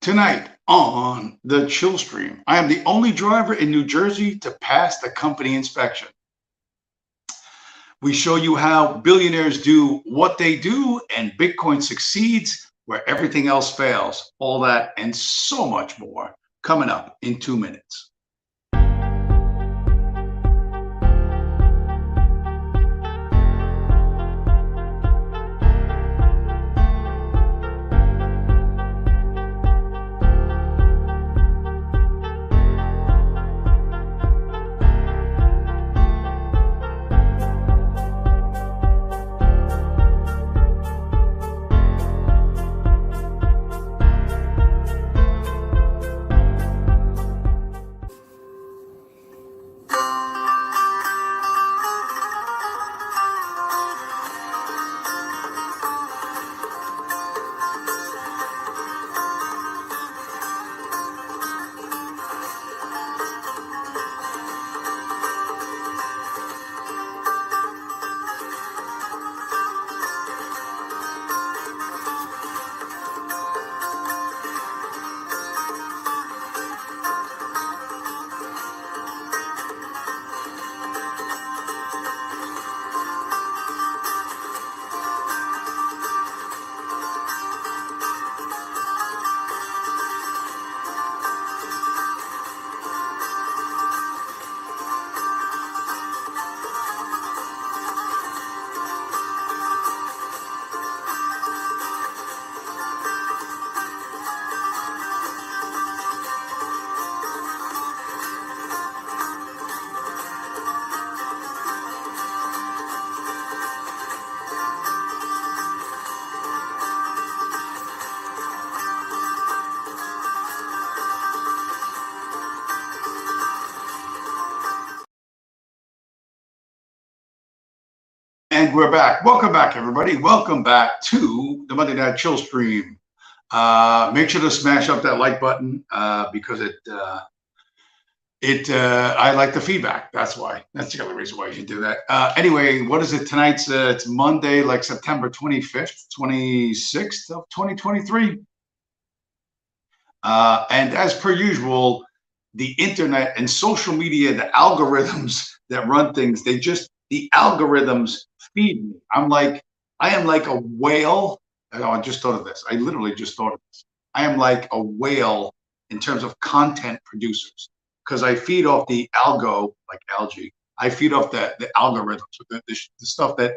Tonight on the Chill Stream, I am the only driver in New Jersey to pass the company inspection. We show you how billionaires do what they do and Bitcoin succeeds where everything else fails. All that and so much more coming up in 2 minutes. And we're back. Welcome back, everybody. Welcome back to the Monday Night Chillstream. Make sure to smash up that like button because I like the feedback. That's why. That's the only reason why you should do that. Anyway, what is it? Tonight's it's Monday, like September 25th, 26th of 2023. And as per usual, the internet and social media, the algorithms that run things, the algorithms feed me. I am like a whale. I just thought of this. I literally just thought of this. I am like a whale in terms of content producers because I feed off the algo, like algae. I feed off the algorithms, the stuff that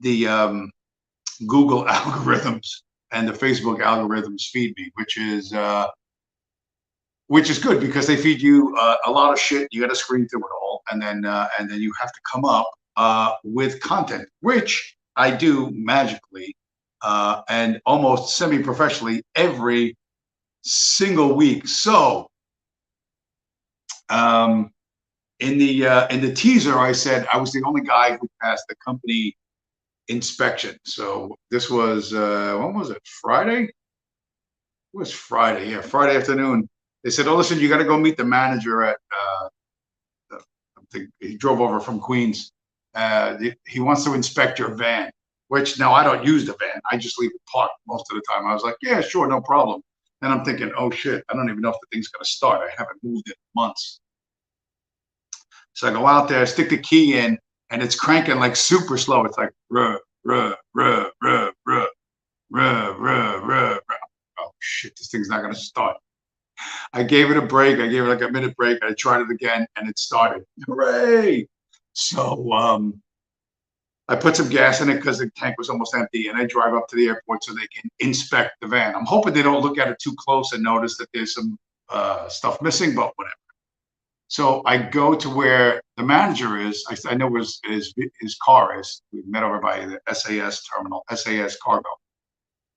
the Google algorithms and the Facebook algorithms feed me, which is good because they feed you a lot of shit. You got to screen through it all, and then you have to come up with content, which I do magically and almost semi-professionally every single week. So in the teaser, I said I was the only guy who passed the company inspection. So this was when was it? Friday? It was Friday. Yeah, Friday afternoon. They said, "Oh, listen, you got to go meet the manager at." I think he drove over from Queens. He wants to inspect your van, which now I don't use the van. I just leave it parked most of the time. I was like, yeah, sure, no problem. And I'm thinking, oh shit, I don't even know if the thing's gonna start. I haven't moved it in months. So I go out there, stick the key in, and it's cranking like super slow. It's like ruh, ruh, ruh, ruh, ruh, ruh, ruh, ruh. Oh shit, this thing's not gonna start. I gave it a break. I gave it like a minute break. I tried it again, and it started. Hooray! So I put some gas in it because the tank was almost empty, and I drive up to the airport so they can inspect the van. I'm hoping they don't look at it too close and notice that there's some stuff missing, but whatever. So I go to where the manager is. I know where his car is. We met over by the SAS terminal, SAS cargo,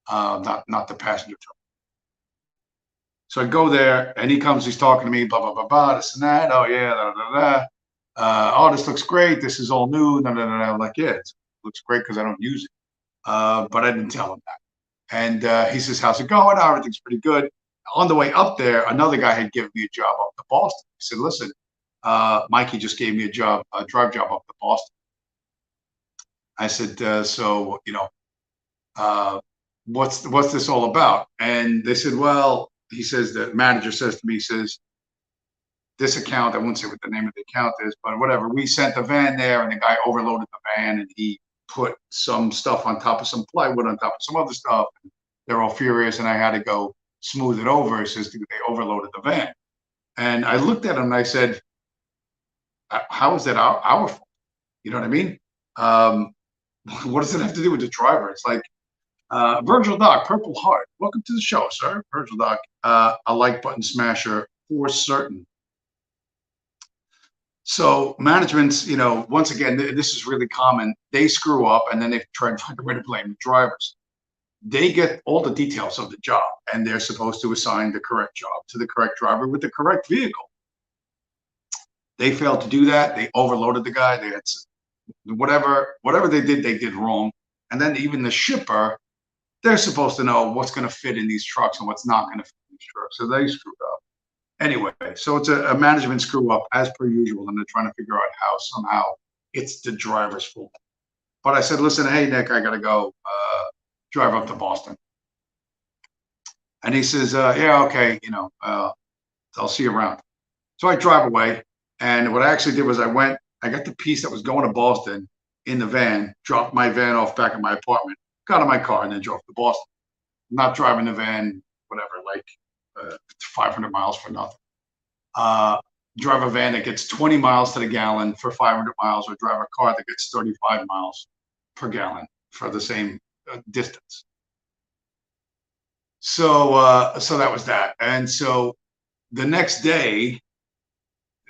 not the passenger terminal. So I go there, and he comes. He's talking to me, blah blah blah blah, this and that. Oh yeah, da da da. Oh, this looks great. This is all new. No, no, no, no. I'm like, yeah, it looks great because I don't use it. But I didn't tell him that. And he says, how's it going? Oh, everything's pretty good. On the way up there, another guy had given me a job up to Boston. He said, listen, Mikey just gave me a drive job up to Boston. I said, so, you know, what's this all about? And they said, well, he says, the manager says to me, he says, this account, I won't say what the name of the account is, but whatever, we sent the van there and the guy overloaded the van and he put some stuff on top of some plywood on top of some other stuff. They're all furious and I had to go smooth it over. He says they overloaded the van. And I looked at him and I said, how is that our fault? You know what I mean? What does it have to do with the driver? It's like, Virgil Doc, Purple Heart. Welcome to the show, sir. Virgil Doc, a like button smasher for certain. So management's, you know, once again, this is really common. They screw up and then they try and find a way to blame the drivers. They get all the details of the job and they're supposed to assign the correct job to the correct driver with the correct vehicle. They failed to do that. They overloaded the guy. They had whatever they did wrong. And then even the shipper, they're supposed to know what's going to fit in these trucks and what's not going to fit in these trucks. So they screwed up. Anyway, so it's a management screw up as per usual, and they're trying to figure out how somehow it's the driver's fault. But I said, listen, hey, Nick, I got to go drive up to Boston. And he says, yeah, okay, you know, I'll see you around. So I drive away. And what I actually did was I got the piece that was going to Boston in the van, dropped my van off back at my apartment, got in my car, and then drove to Boston. I'm not driving the van, whatever, like 500 miles for nothing. Drive a van that gets 20 miles to the gallon for 500 miles, or drive a car that gets 35 miles per gallon for the same distance. So that was that. And so the next day,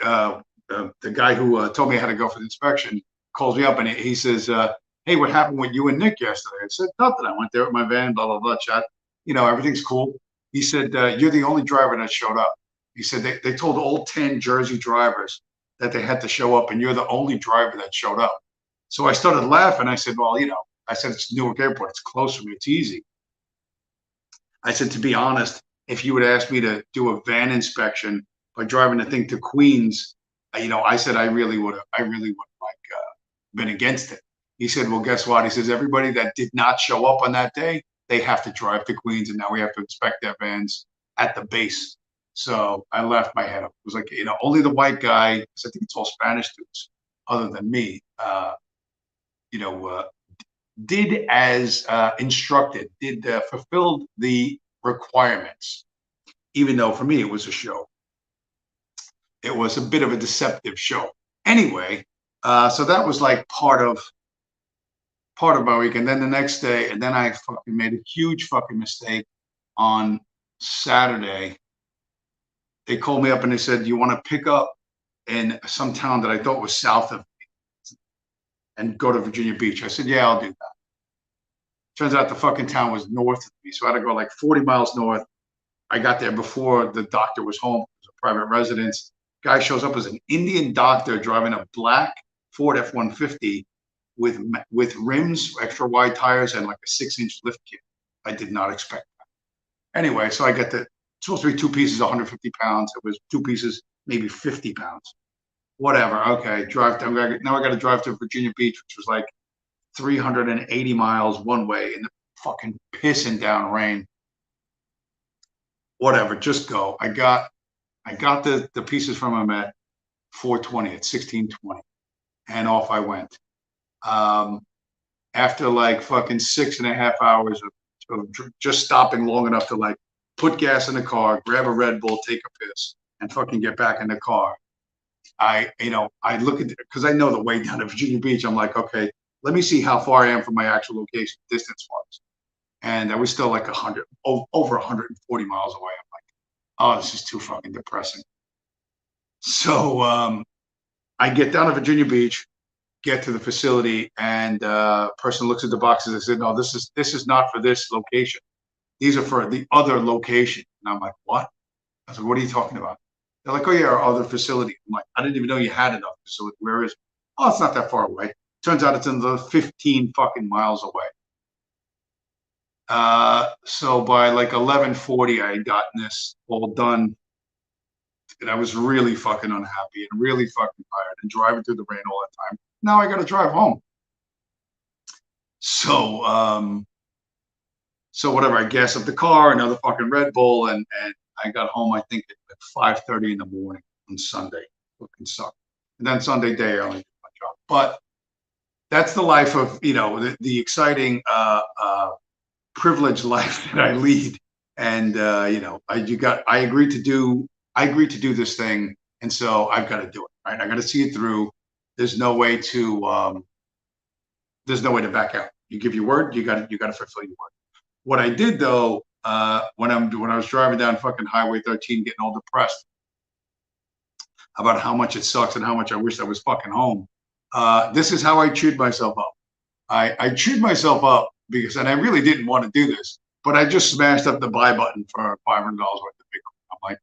the guy who told me I had to go for the inspection calls me up and he says, hey, what happened with you and Nick yesterday? I said, nothing. I went there with my van, blah, blah, blah, chat. You know, everything's cool. He said, you're the only driver that showed up. He said, they told all 10 Jersey drivers that they had to show up, and you're the only driver that showed up. So I started laughing. I said, well, you know, I said, it's Newark Airport. It's close for me. It's easy. I said, to be honest, if you would ask me to do a van inspection by driving the thing to Queens, you know, I said, I really would have been against it. He said, well, guess what? He says, everybody that did not show up on that day, they have to drive to Queens, and now we have to inspect their vans at the base. So I laughed my head up. It was like, you know, only the white guy, because I think it's all Spanish dudes, other than me, you know, did as instructed, fulfilled the requirements, even though for me it was a show. It was a bit of a deceptive show. Anyway, so that was like part of my week. And then the next day, and then I fucking made a huge fucking mistake on Saturday. They called me up and they said, you want to pick up in some town that I thought was south of me and go to Virginia Beach? I said, yeah, I'll do that. Turns out the fucking town was north of me. So I had to go like 40 miles north. I got there before the doctor was home. It was a private residence. Guy shows up as an Indian doctor driving a black Ford F-150 with rims, extra wide tires, and like a 6-inch lift kit. I did not expect that. Anyway, so I get the, it's supposed to be 2 pieces, 150 pounds. It was 2 pieces, maybe 50 pounds. Whatever. Okay, drive down. Now I got to drive to Virginia Beach, which was like 380 miles one way in the fucking pissing down rain. Whatever, just go. I got the pieces from him at 4:20, at 16:20, and off I went. After like fucking 6.5 hours of just stopping long enough to like put gas in the car, grab a Red Bull, take a piss, and fucking get back in the car. I look at, because I know the way down to Virginia Beach. I'm like, okay, let me see how far I am from my actual location distance-wise. And I was still like over 140 miles away. I'm like, oh, this is too fucking depressing. So I get down to Virginia Beach, get to the facility, and person looks at the boxes. I said, no, this is not for this location. These are for the other location. And I'm like, what? I was like, what are you talking about? They're like, oh yeah, our other facility. I'm like, I didn't even know you had another facility. Where is it? Oh, it's not that far away. Turns out it's another 15 fucking miles away. So by like 11:40, I had gotten this all done. And I was really fucking unhappy and really fucking tired and driving through the rain all the time. Now I got to drive home. So, so whatever, I gas up the car, another fucking Red Bull, and I got home, I think, at 5:30 in the morning on Sunday. Fucking sucked. And then Sunday day, I only did my job. But that's the life of, the exciting, privileged life that I lead. And, I agreed to do this thing. And so I've got to do it, right? I got to see it through. There's no way to back out. You give your word, you got to fulfill your word. What I did though, when I was driving down fucking Highway 13, getting all depressed about how much it sucks and how much I wish I was fucking home. This is how I chewed myself up. I chewed myself up because, and I really didn't want to do this, but I just smashed up the buy button for $500 worth of Bitcoin. I'm like,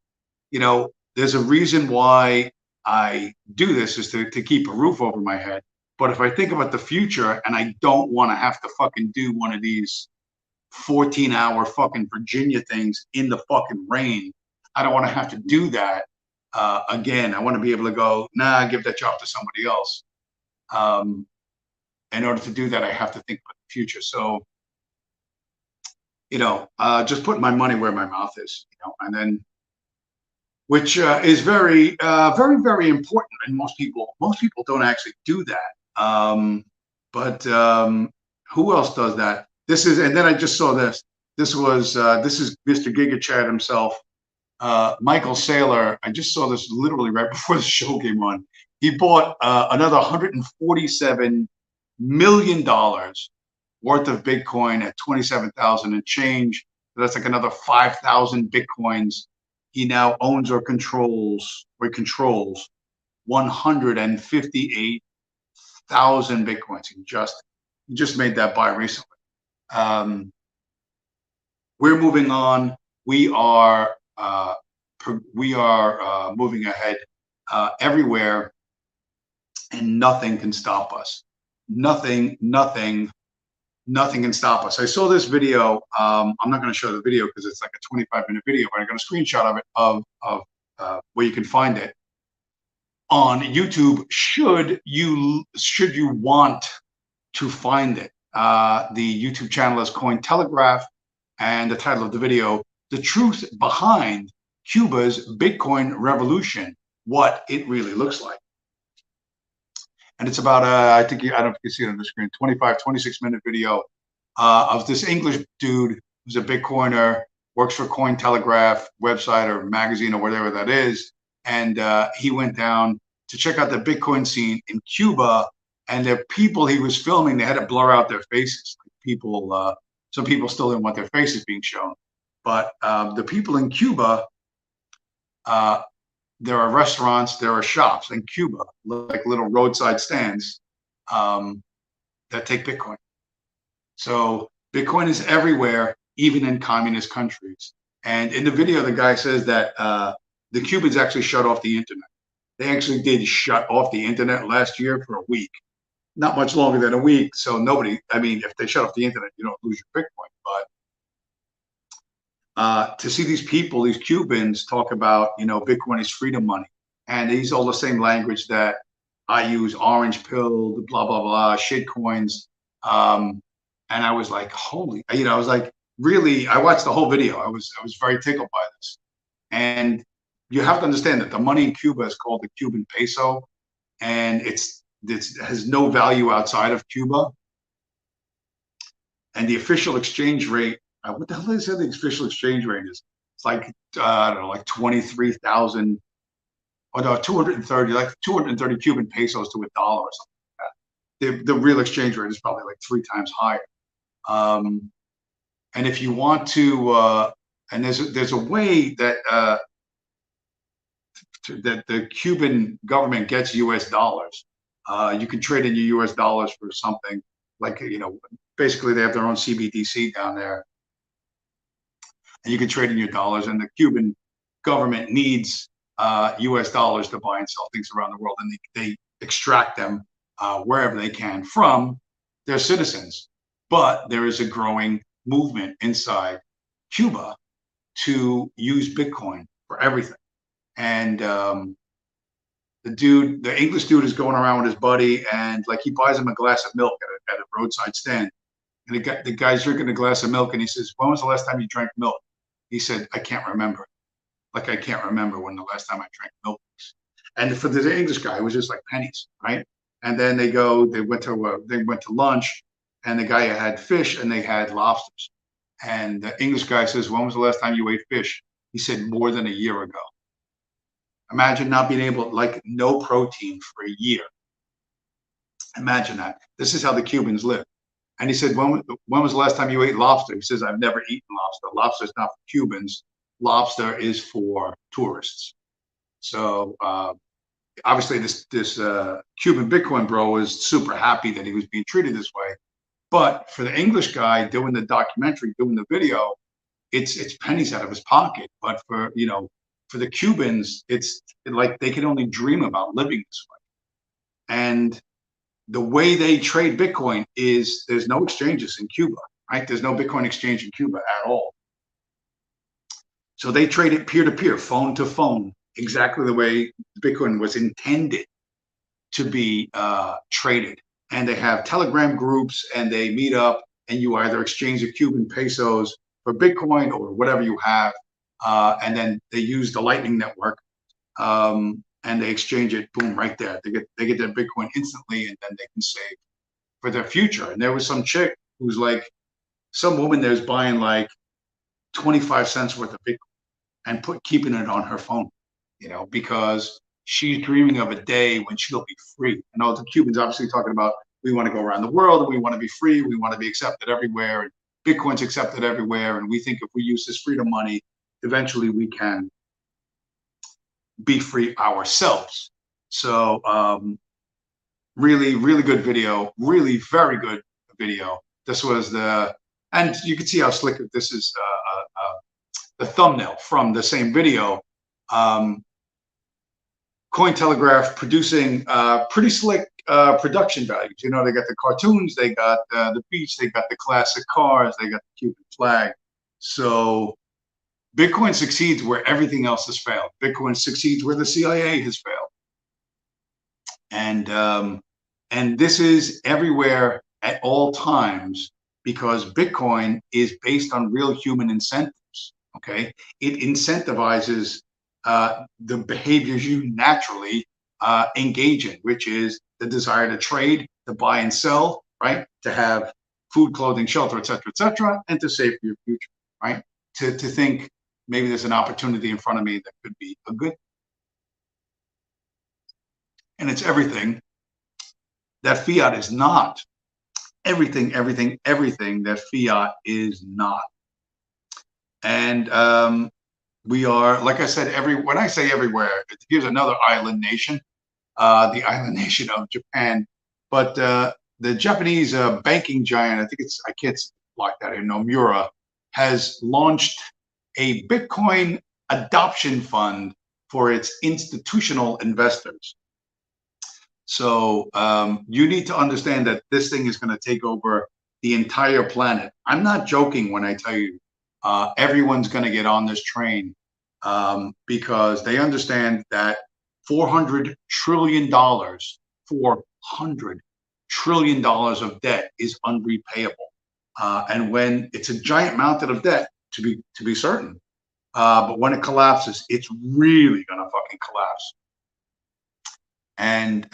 there's a reason why I do this, is to keep a roof over my head. But if I think about the future and I don't want to have to fucking do one of these 14-hour fucking Virginia things in the fucking rain, I don't want to have to do that again. I want to be able to go, nah, give that job to somebody else. In order to do that, I have to think about the future. So, just putting my money where my mouth is, and then, which is very, very, very important. And most people don't actually do that. But who else does that? And then I just saw this. This is Mr. Giga Chad himself, Michael Saylor. I just saw this literally right before the show came on. He bought another $147 million worth of Bitcoin at 27,000 and change. That's like another 5,000 Bitcoins. He now owns or controls 158,000 Bitcoins. He just made that buy recently. We're moving on. We are moving ahead everywhere, and nothing can stop us. Nothing can stop us. I saw this video. I'm not going to show the video because it's like a 25-minute video, but I got a screenshot of it of where you can find it on YouTube. Should you want to find it, the YouTube channel is Cointelegraph, and the title of the video: "The Truth Behind Cuba's Bitcoin Revolution: What It Really Looks Like." And it's about, I don't know if you can see it on the screen, 26-minute video of this English dude who's a Bitcoiner, works for Cointelegraph website or magazine or whatever that is. And he went down to check out the Bitcoin scene in Cuba, and the people he was filming, they had to blur out their faces. Some people still didn't want their faces being shown. But the people in Cuba, there are restaurants, there are shops in Cuba, like little roadside stands that take Bitcoin. So Bitcoin is everywhere, even in communist countries. And in the video, the guy says that the Cubans actually shut off the internet. They actually did shut off the internet last year for a week, not much longer than a week. So if they shut off the internet, you don't lose your Bitcoin. But to see these people, these Cubans, talk about, Bitcoin is freedom money, and they use all the same language that I use: orange pill, blah blah blah, shit coins. And I was like, holy, I was like, really. I watched the whole video. I was very tickled by this. And you have to understand that the money in Cuba is called the Cuban peso, and it has no value outside of Cuba. And the official exchange rate, what the hell is the official exchange rate is? It's like, I don't know, like 23,000, or no, 230, like 230 Cuban pesos to $1 or something like that. The real exchange rate is probably like 3 times higher. And if you want to, and there's a way that that the Cuban government gets U.S. dollars. You can trade in your U.S. dollars for something like, basically they have their own CBDC down there, and you can trade in your dollars. And the Cuban government needs U.S. dollars to buy and sell things around the world, and they extract them wherever they can from their citizens. But there is a growing movement inside Cuba to use Bitcoin for everything. And the English dude is going around with his buddy, and like he buys him a glass of milk at a roadside stand. And the guy's drinking a glass of milk, and he says, "When was the last time you drank milk?" He said, "I can't remember." like I can't remember when the last time I drank milk was. And for the English guy, it was just like pennies, right? And then they went to lunch, and the guy had fish and they had lobsters. And the English guy says, "When was the last time you ate fish?" He said, "More than a year ago." Imagine not being able, like, no protein for a year. Imagine that. This is how the Cubans live. And he said, when was the last time you ate lobster? He says, "I've never eaten lobster. Lobster is not for Cubans. Lobster is for tourists." So obviously this Cuban Bitcoin bro was super happy that he was being treated this way. But for the English guy doing the documentary, doing the video, it's pennies out of his pocket. But for the Cubans, it's like they can only dream about living this way. And the way they trade Bitcoin is there's no exchanges in Cuba, right? There's no Bitcoin exchange in Cuba at all. So they trade it peer to peer, phone to phone, exactly the way Bitcoin was intended to be traded. And they have Telegram groups, and they meet up, and you either exchange the Cuban pesos for Bitcoin or whatever you have. And then they use the Lightning Network. And they exchange it, boom, right there. They get their Bitcoin instantly, and then they can save for their future. And there was some chick who's like, some woman there's buying like 25 cents worth of Bitcoin and keeping it on her phone, because she's dreaming of a day when she'll be free. And all the Cubans obviously talking about, we want to go around the world, and we want to be free, we want to be accepted everywhere, and Bitcoin's accepted everywhere, and we think if we use this freedom money, eventually we can be free ourselves. So really, really good video, really very good video. This was and you can see how slick this is. The thumbnail from the same video. Cointelegraph producing pretty slick production values. They got the cartoons, they got the beach, they got the classic cars, they got the Cuban flag. So Bitcoin succeeds where everything else has failed. Bitcoin succeeds where the CIA has failed. And this is everywhere at all times, because Bitcoin is based on real human incentives. Okay, it incentivizes the behaviors you naturally engage in, which is the desire to trade, to buy and sell, right? To have food, clothing, shelter, etc., and to save for your future, right? To think maybe there's an opportunity in front of me that could be a good, and it's everything that fiat is not. Everything that fiat is not. And we are, like I said, when I say everywhere, here's another island nation, the island nation of Japan. But the Japanese banking giant, I can't block that in, Nomura, has launched a Bitcoin adoption fund for its institutional investors. So you need to understand that this thing is going to take over the entire planet. I'm not joking when I tell you everyone's going to get on this train, because they understand that $400 trillion of debt is unrepayable. And when it's a giant mountain of debt, to be certain, but when it collapses, it's really going to fucking collapse. And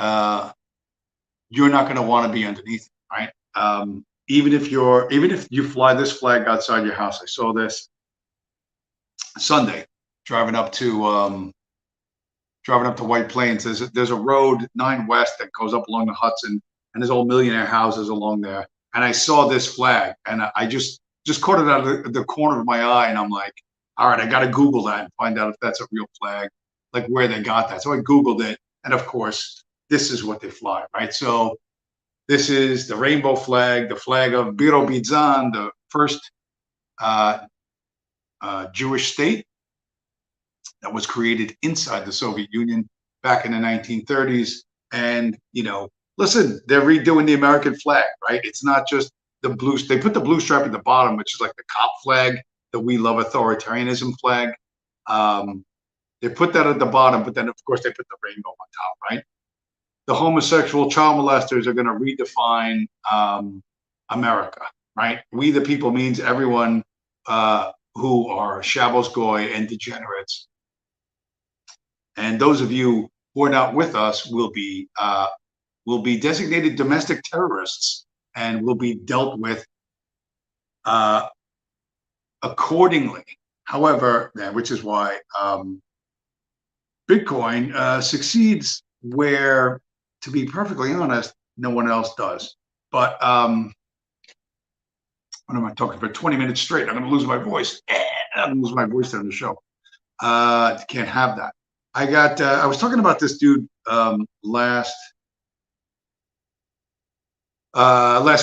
you're not going to want to be underneath it, right? Even if you fly this flag outside your house. I saw this Sunday driving up to White Plains. There's a road 9 West that goes up along the Hudson, and there's old millionaire houses along there. And I saw this flag, and I just caught it out of the corner of my eye, and I'm like, all right, I got to Google that and find out if that's a real flag, like where they got that. So I Googled it, and of course, this is what they fly, right? So this is the rainbow flag, the flag of Birobizan, the first Jewish state that was created inside the Soviet Union back in the 1930s. And, listen, they're redoing the American flag, right? It's not just the blue. They put the blue stripe at the bottom, which is like the cop flag, the we love authoritarianism flag. They put that at the bottom, but then, of course, they put the rainbow on top, right? The homosexual child molesters are going to redefine America, right? We the people means everyone who are Shabbos Goy and degenerates And those of you who are not with us will be designated domestic terrorists and will be dealt with accordingly. However, which is why Bitcoin succeeds where, to be perfectly honest, no one else does. But what am I talking for 20 minutes straight? I'm going to lose my voice. I'm going to lose my voice during the show. Can't have that. I was talking about this dude last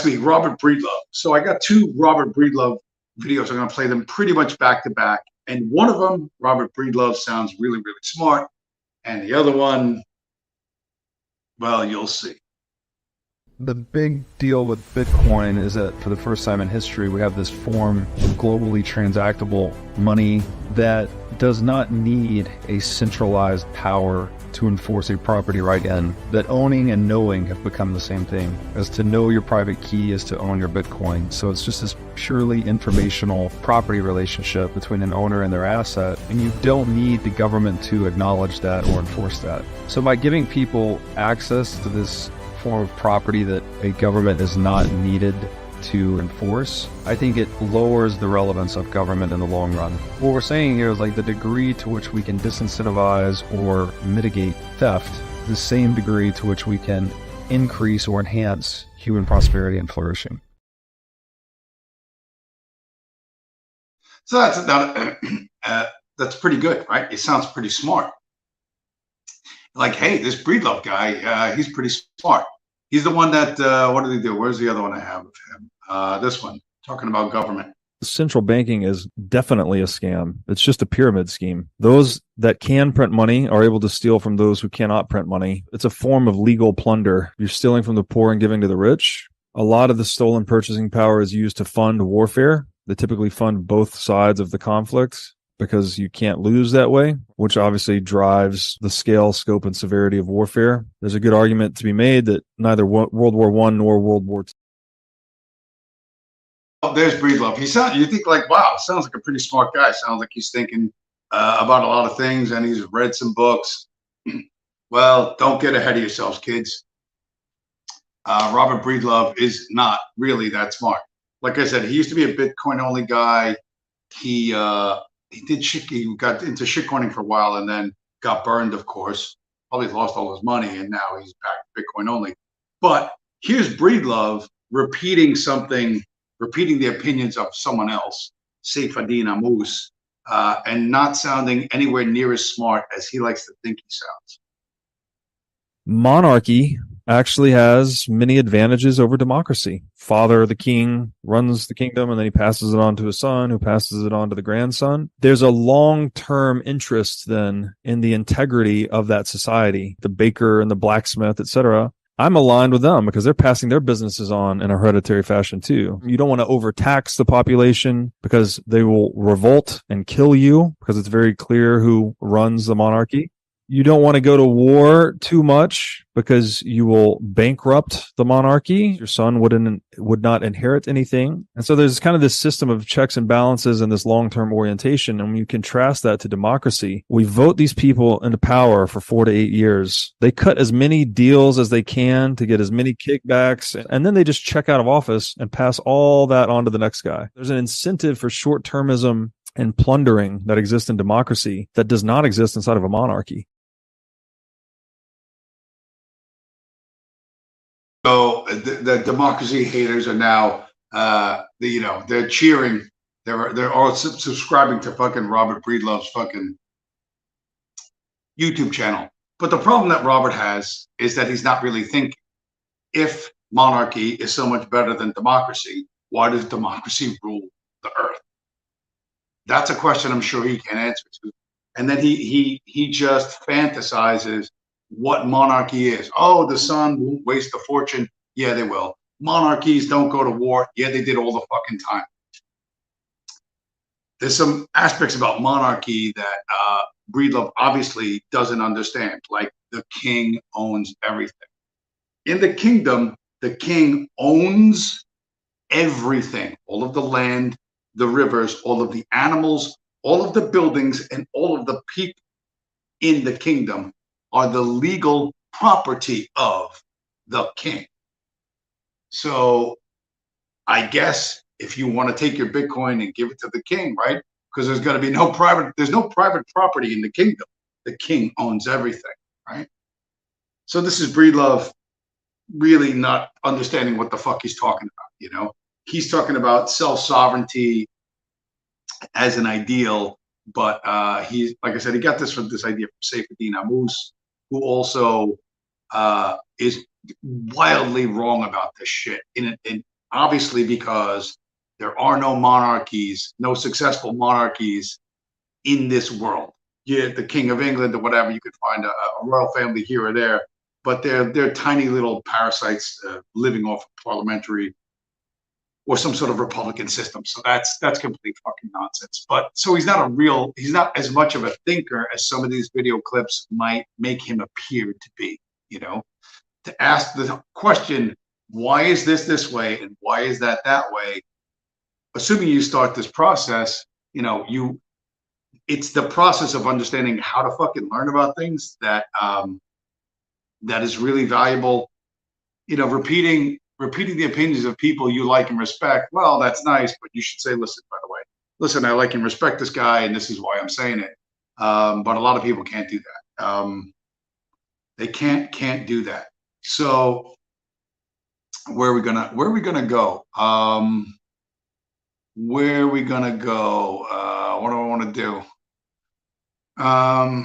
week, Robert Breedlove. So I got two Robert Breedlove videos. I'm going to play them pretty much back to back. And one of them, Robert Breedlove, sounds really, really smart. And the other one, well, you'll see. The big deal with Bitcoin is that for the first time in history, we have this form of globally transactable money that does not need a centralized power to enforce a property right in. That owning and knowing have become the same thing. As to know your private key is to own your Bitcoin. So it's just this purely informational property relationship between an owner and their asset. And you don't need the government to acknowledge that or enforce that. So by giving people access to this form of property that a government is not needed to enforce, I think it lowers the relevance of government in the long run. What we're saying here is like the degree to which we can disincentivize or mitigate theft, the same degree to which we can increase or enhance human prosperity and flourishing. So that's pretty good, right? It sounds pretty smart. Like, hey, this Breedlove guy, he's pretty smart. He's the one that, what did he do? Where's the other one I have of him? This one, talking about government. Central banking is definitely a scam. It's just a pyramid scheme. Those that can print money are able to steal from those who cannot print money. It's a form of legal plunder. You're stealing from the poor and giving to the rich. A lot of the stolen purchasing power is used to fund warfare. They typically fund both sides of the conflict, because you can't lose that way, which obviously drives the scale, scope, and severity of warfare. There's a good argument to be made that neither World War I nor World War II. Oh, there's Breedlove. You think like, wow, sounds like a pretty smart guy. Sounds like he's thinking about a lot of things and he's read some books. Well, don't get ahead of yourselves, kids. Robert Breedlove is not really that smart. Like I said, he used to be a Bitcoin only guy. He did shit. He got into shitcoining for a while and then got burned, of course. Probably lost all his money and now he's back to Bitcoin only. But here's Breedlove repeating the opinions of someone else, Saifedean Ammous, and not sounding anywhere near as smart as he likes to think he sounds. Monarchy actually has many advantages over democracy. Father, the king, runs the kingdom, and then he passes it on to his son, who passes it on to the grandson. There's a long-term interest then in the integrity of that society, the baker and the blacksmith, etc. I'm aligned with them because they're passing their businesses on in a hereditary fashion too. You don't want to overtax the population because they will revolt and kill you because it's very clear who runs the monarchy. You don't want to go to war too much because you will bankrupt the monarchy. Your son would not inherit anything. And so there's kind of this system of checks and balances and this long-term orientation. And when you contrast that to democracy, we vote these people into power for 4 to 8 years. They cut as many deals as they can to get as many kickbacks, and then they just check out of office and pass all that on to the next guy. There's an incentive for short-termism and plundering that exists in democracy that does not exist inside of a monarchy. So the democracy haters are now, they're cheering. They're all subscribing to fucking Robert Breedlove's fucking YouTube channel. But the problem that Robert has is that he's not really thinking. If monarchy is so much better than democracy, why does democracy rule the earth? That's a question I'm sure he can answer to. And then he just fantasizes what monarchy is. Oh, the sun won't waste a fortune. Yeah, they will. Monarchies don't go to war. Yeah, they did all the fucking time. There's some aspects about monarchy that Breedlove obviously doesn't understand, like the king owns everything. In the kingdom, the king owns everything, all of the land, the rivers, all of the animals, all of the buildings, and all of the people. in the kingdom are the legal property of the king. So I guess if you want to take your Bitcoin and give it to the king, right? Because there's going to be there's no private property in the kingdom. The king owns everything, right? So this is Breedlove really not understanding what the fuck he's talking about, you know? He's talking about self-sovereignty as an ideal, but he's, like I said, he got this idea from Seyfuddin Ammous, who also is wildly wrong about this shit. And obviously because there are no monarchies, no successful monarchies in this world. Yeah, the King of England or whatever, you could find a royal family here or there, but they're tiny little parasites living off of parliamentary or some sort of republican system. So that's complete fucking nonsense. But so he's not as much of a thinker as some of these video clips might make him appear to be, you know? To ask the question, why is this way and why is that way? Assuming you start this process, you know, it's the process of understanding how to fucking learn about things that is really valuable. You know, repeating the opinions of people you like and respect. Well, that's nice, but you should say, listen, by the way, listen, I like and respect this guy, and this is why I'm saying it. But a lot of people can't do that. They can't do that. So where are we gonna go? Where are we gonna go? What do I want to do? All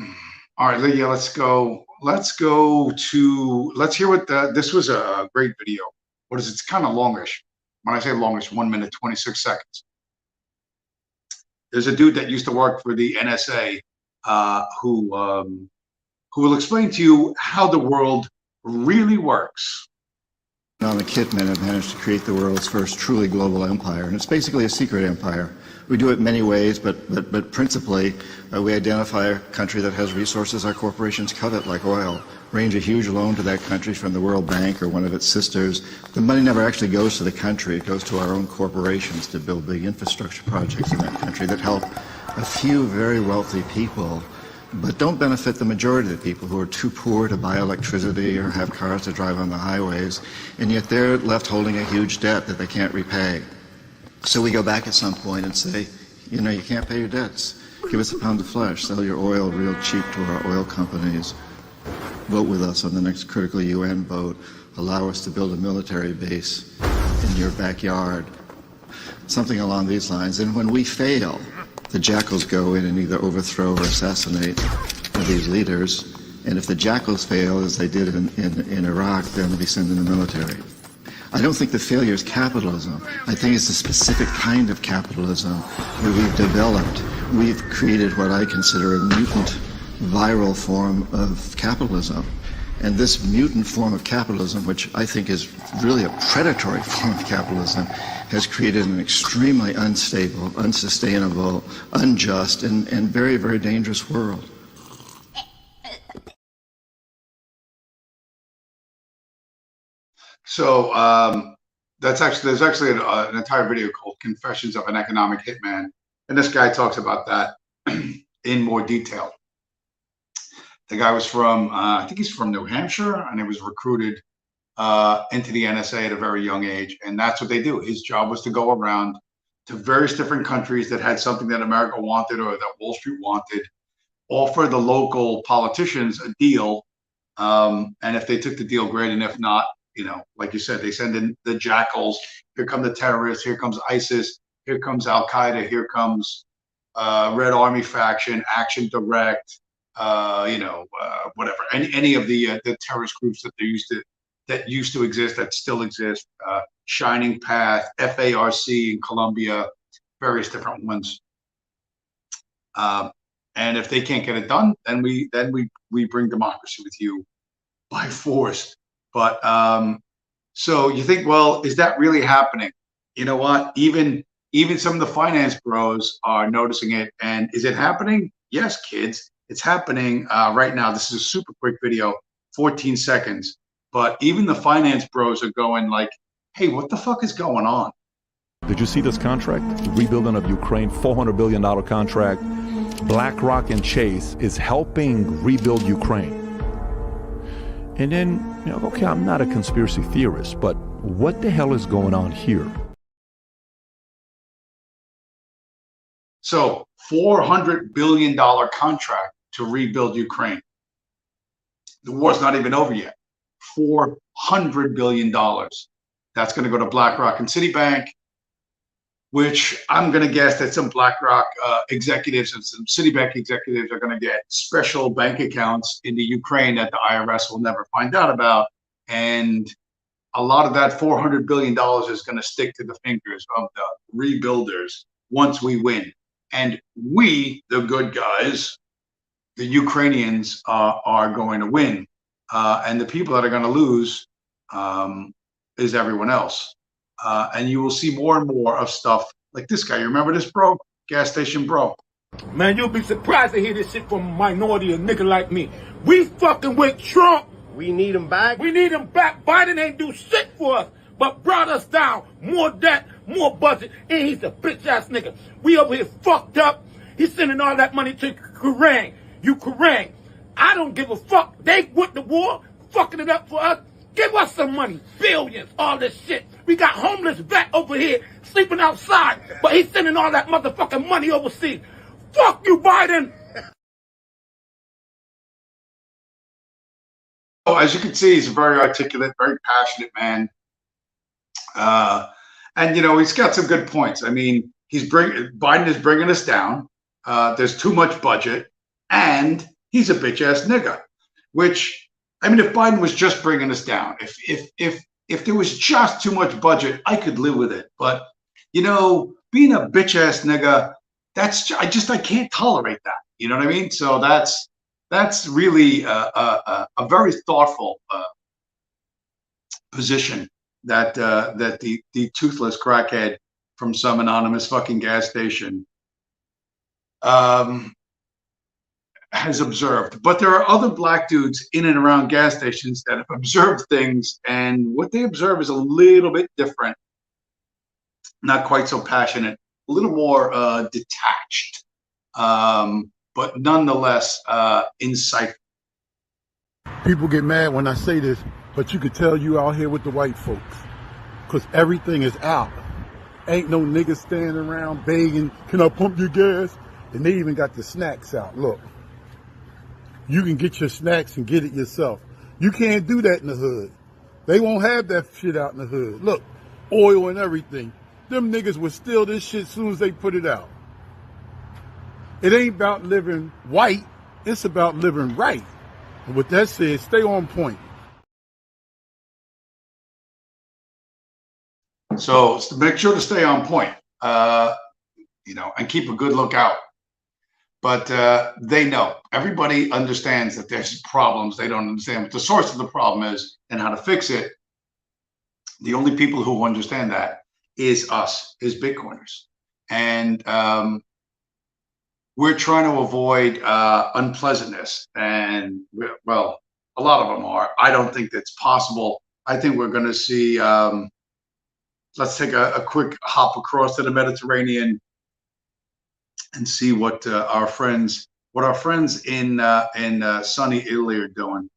right, yeah, let's go. Let's hear what this was a great video. What is it? It's kind of longish. When I say longish, 1 minute, 26 seconds. There's a dude that used to work for the NSA who will explain to you how the world really works. Economic hitmen have managed to create the world's first truly global empire, and it's basically a secret empire. We do it many ways, but principally we identify a country that has resources our corporations covet, like oil, arrange a huge loan to that country from the World Bank or one of its sisters. The money never actually goes to the country, it goes to our own corporations to build big infrastructure projects in that country that help a few very wealthy people, but don't benefit the majority of the people who are too poor to buy electricity or have cars to drive on the highways, and yet they're left holding a huge debt that they can't repay. So we go back at some point and say, you know, you can't pay your debts. Give us a pound of flesh, sell your oil real cheap to our oil companies, vote with us on the next critical UN vote, allow us to build a military base in your backyard, something along these lines. And when we fail, the jackals go in and either overthrow or assassinate these leaders. And if the jackals fail, as they did in Iraq, then we send in the military. I don't think the failure is capitalism. I think it's a specific kind of capitalism where we've developed, we've created what I consider a mutant viral form of capitalism. And this mutant form of capitalism, which I think is really a predatory form of capitalism, has created an extremely unstable, unsustainable, unjust, and very, very dangerous world. So there's actually an entire video called Confessions of an Economic Hitman. And this guy talks about that in more detail. The guy was from, I think he's from New Hampshire, and he was recruited into the NSA at a very young age. And that's what they do. His job was to go around to various different countries that had something that America wanted or that Wall Street wanted, offer the local politicians a deal. And if they took the deal, great. And if not, you know, like you said, they send in the jackals. Here come the terrorists. Here comes ISIS. Here comes Al Qaeda. Here comes Red Army faction, Action Direct. Whatever. Any of the terrorist groups that used to exist, that still exist. Shining Path, FARC in Colombia, various different ones. And if they can't get it done, then we bring democracy with you by force. But so you think, well, is that really happening? You know what? Even some of the finance bros are noticing it. And is it happening? Yes, kids, it's happening right now. This is a super quick video, 14 seconds. But even the finance bros are going like, hey, what the fuck is going on? Did you see this contract? Rebuilding of Ukraine, $400 billion contract. BlackRock and Chase is helping rebuild Ukraine. And then, okay, I'm not a conspiracy theorist, but what the hell is going on here? So $400 billion contract to rebuild Ukraine. The war's not even over yet. $400 billion. That's going to go to BlackRock and Citibank, which I'm going to guess that some BlackRock executives and some Citibank executives are going to get special bank accounts in the Ukraine that the IRS will never find out about. And a lot of that $400 billion is going to stick to the fingers of the rebuilders once we win. And we, the good guys, the Ukrainians, are going to win. And the people that are going to lose is everyone else. And you will see more and more of stuff like this guy. You remember this, bro? Gas station bro. Man, you'll be surprised to hear this shit from a minority, a nigga like me. We fucking with Trump. We need him back. We need him back. Biden ain't do shit for us, but brought us down. More debt, more budget, and he's a bitch-ass nigga. We over here fucked up. He's sending all that money to Ukraine. I don't give a fuck. They went to war, fucking it up for us. Give us some money. Billions, all this shit. We got homeless vet over here sleeping outside, but he's sending all that motherfucking money overseas. Fuck you, Biden. Oh, as you can see, he's a very articulate, very passionate man. And, he's got some good points. I mean, Biden is bringing us down. There's too much budget, and he's a bitch-ass nigga, which, I mean, if Biden was just bringing us down, if there was just too much budget, I could live with it. But, being a bitch-ass nigga, I can't tolerate that. You know what I mean? So that's really a very thoughtful position that the toothless crackhead from some anonymous fucking gas station has observed. But there are other black dudes in and around gas stations that have observed things, and what they observe is a little bit different, not quite so passionate, a little more detached, but nonetheless insightful. People get mad when I say this, but you could tell you out here with the white folks, because everything is out. Ain't no niggas standing around begging, can I pump your gas? And they even got the snacks out. Look, you can get your snacks and get it yourself. You can't do that in the hood. They won't have that shit out in the hood. Look, oil and everything. Them niggas will steal this shit as soon as they put it out. It ain't about living white. It's about living right. And with that said, stay on point. So make sure to stay on point, and keep a good lookout. But they know. Everybody understands that there's problems. They don't understand what the source of the problem is and how to fix it. The only people who understand that is us, is Bitcoiners. And we're trying to avoid unpleasantness. And, well, a lot of them are. I don't think that's possible. I think we're going to see, let's take a quick hop across to the Mediterranean and see what our friends in sunny Italy are doing.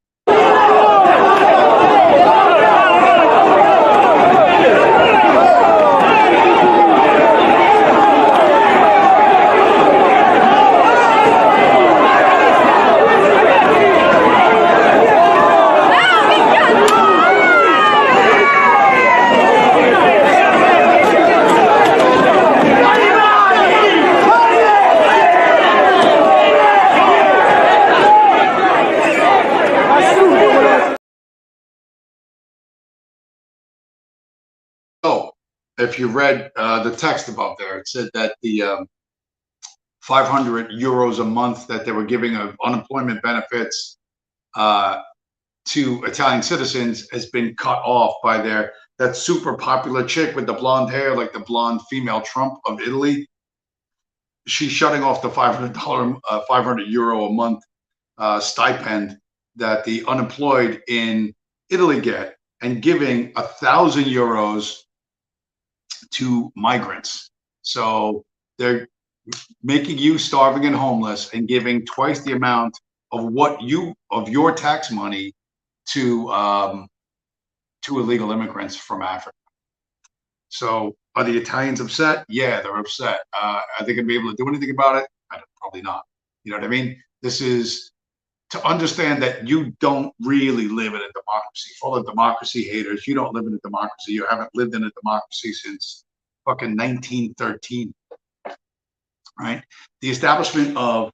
If you read the text above there, it said that the 500 euros a month that they were giving of unemployment benefits to Italian citizens has been cut off by that super popular chick with the blonde hair, like the blonde female Trump of Italy. She's shutting off the €500 a month stipend that the unemployed in Italy get, and giving €1,000 to migrants. So they're making you starving and homeless and giving twice the amount of your tax money to illegal immigrants from Africa. So are the Italians upset? Yeah, they're upset. Are they going to be able to do anything about it? Probably not. You know what I mean? This is to understand that you don't really live in a democracy. For all the democracy haters, you don't live in a democracy. You haven't lived in a democracy since fucking 1913, right? The establishment of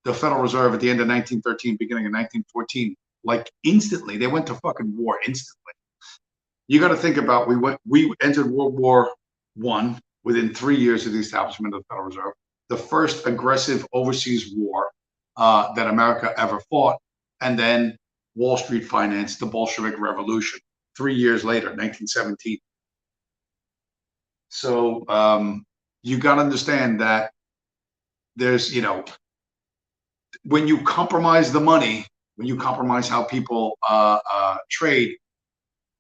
the Federal Reserve at the end of 1913, beginning of 1914, like instantly, they went to fucking war instantly. You got to think about we entered World War I within 3 years of the establishment of the Federal Reserve, the first aggressive overseas war that America ever fought, and then Wall Street financed the Bolshevik Revolution 3 years later, 1917. So you got to understand that there's, when you compromise the money, when you compromise how people trade,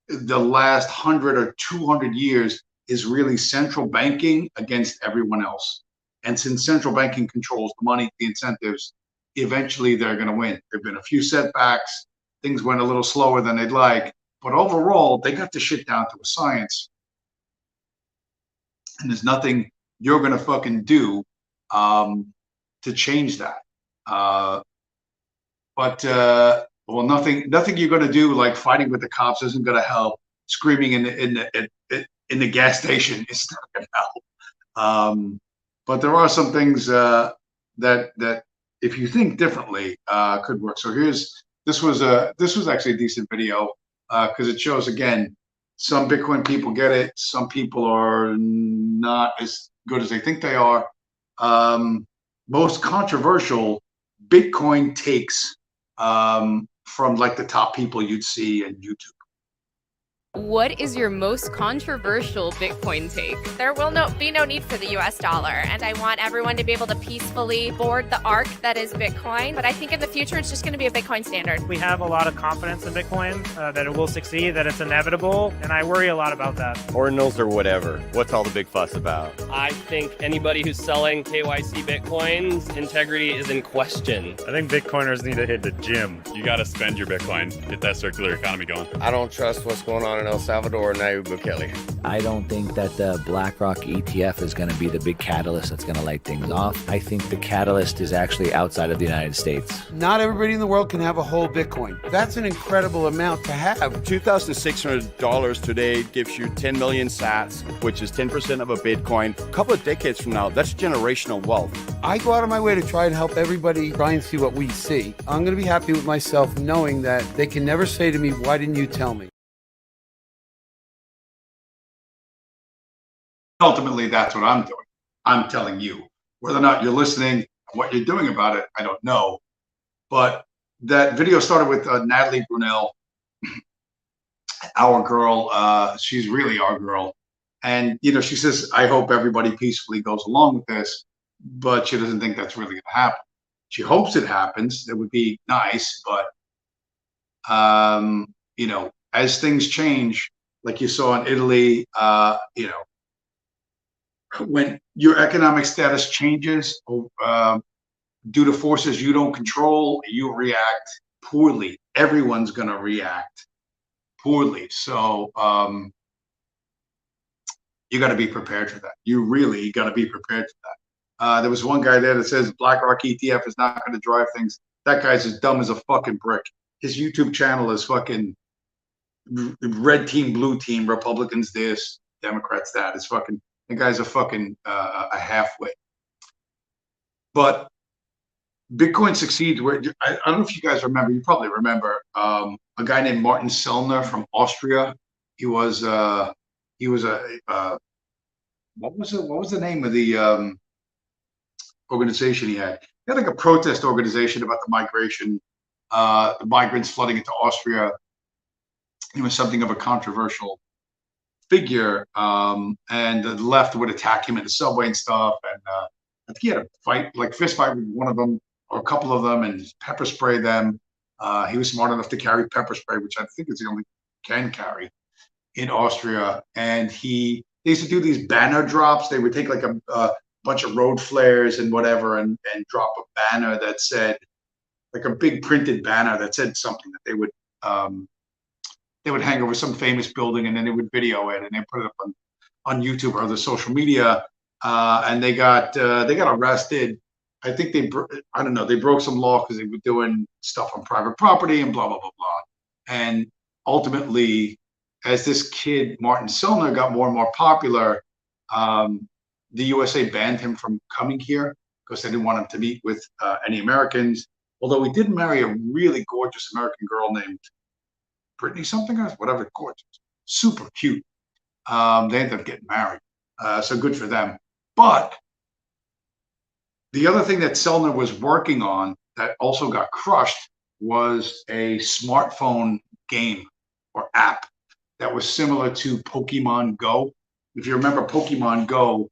the last 100 or 200 years is really central banking against everyone else. And since central banking controls the money, the incentives, eventually they're going to win. There have been a few setbacks. Things went a little slower than they'd like. But overall, they got the shit down to a science. And there's nothing you're going to fucking do to change that. Well, nothing you're going to do, like fighting with the cops, isn't going to help. Screaming in the gas station is not going to help. But there are some things that if you think differently, could work. So this was actually a decent video because it shows, again, some Bitcoin people get it, some people are not as good as they think they are. Most controversial Bitcoin takes from like the top people you'd see on YouTube. What is your most controversial Bitcoin take? There will be no need for the US dollar, and I want everyone to be able to peacefully board the arc that is Bitcoin. But I think in the future, it's just going to be a Bitcoin standard. We have a lot of confidence in Bitcoin, that it will succeed, that it's inevitable, and I worry a lot about that. Ordinals or whatever. What's all the big fuss about? I think anybody who's selling KYC Bitcoins, integrity is in question. I think Bitcoiners need to hit the gym. You got to spend your Bitcoin, get that circular economy going. I don't trust what's going on in El Salvador and Nayib Bukele. I don't think that the BlackRock ETF is going to be the big catalyst that's going to light things off. I think the catalyst is actually outside of the United States. Not everybody in the world can have a whole Bitcoin. That's an incredible amount to have. $2,600 today gives you 10 million sats, which is 10% of a Bitcoin. A couple of decades from now, that's generational wealth. I go out of my way to try and help everybody try and see what we see. I'm going to be happy with myself knowing that they can never say to me, why didn't you tell me? Ultimately, that's what I'm doing. I'm telling you. Whether or not you're listening, what you're doing about it, I don't know. But that video started with Natalie Brunell, our girl. She's really our girl. And, she says, I hope everybody peacefully goes along with this, but she doesn't think that's really going to happen. She hopes it happens. That would be nice. But, as things change, like you saw in Italy, when your economic status changes due to forces you don't control, you react poorly. Everyone's going to react poorly. So you got to be prepared for that. You really got to be prepared for that. There was one guy there that says BlackRock ETF is not going to drive things. That guy's as dumb as a fucking brick. His YouTube channel is fucking red team, blue team, Republicans this, Democrats that. It's fucking, the guy's a fucking a halfway. But Bitcoin succeeds where, I don't know if you guys remember, you probably remember a guy named Martin Sellner from Austria. He was a what was the name of the organization he had? He had like a protest organization about the migration, the migrants flooding into Austria. He was something of a controversial figure, and the left would attack him in the subway and stuff. And I think he had a fist fight with one of them or a couple of them, and pepper spray them. He was smart enough to carry pepper spray, which I think is the only can carry in Austria. And they used to do these banner drops. They would take like bunch of road flares and whatever, and drop a banner that said, like a big printed banner that said something that they would hang over some famous building, and then they would video it and they put it up on YouTube or other social media. And they got arrested. I think I don't know, they broke some law because they were doing stuff on private property and blah, blah, blah, blah. And ultimately, as this kid, Martin Sellner, got more and more popular, the USA banned him from coming here because they didn't want him to meet with any Americans. Although he did marry a really gorgeous American girl named Brittany something, or whatever, gorgeous, super cute. They ended up getting married. So good for them. But the other thing that Sellner was working on that also got crushed was a smartphone game or app that was similar to Pokemon Go. If you remember Pokemon Go,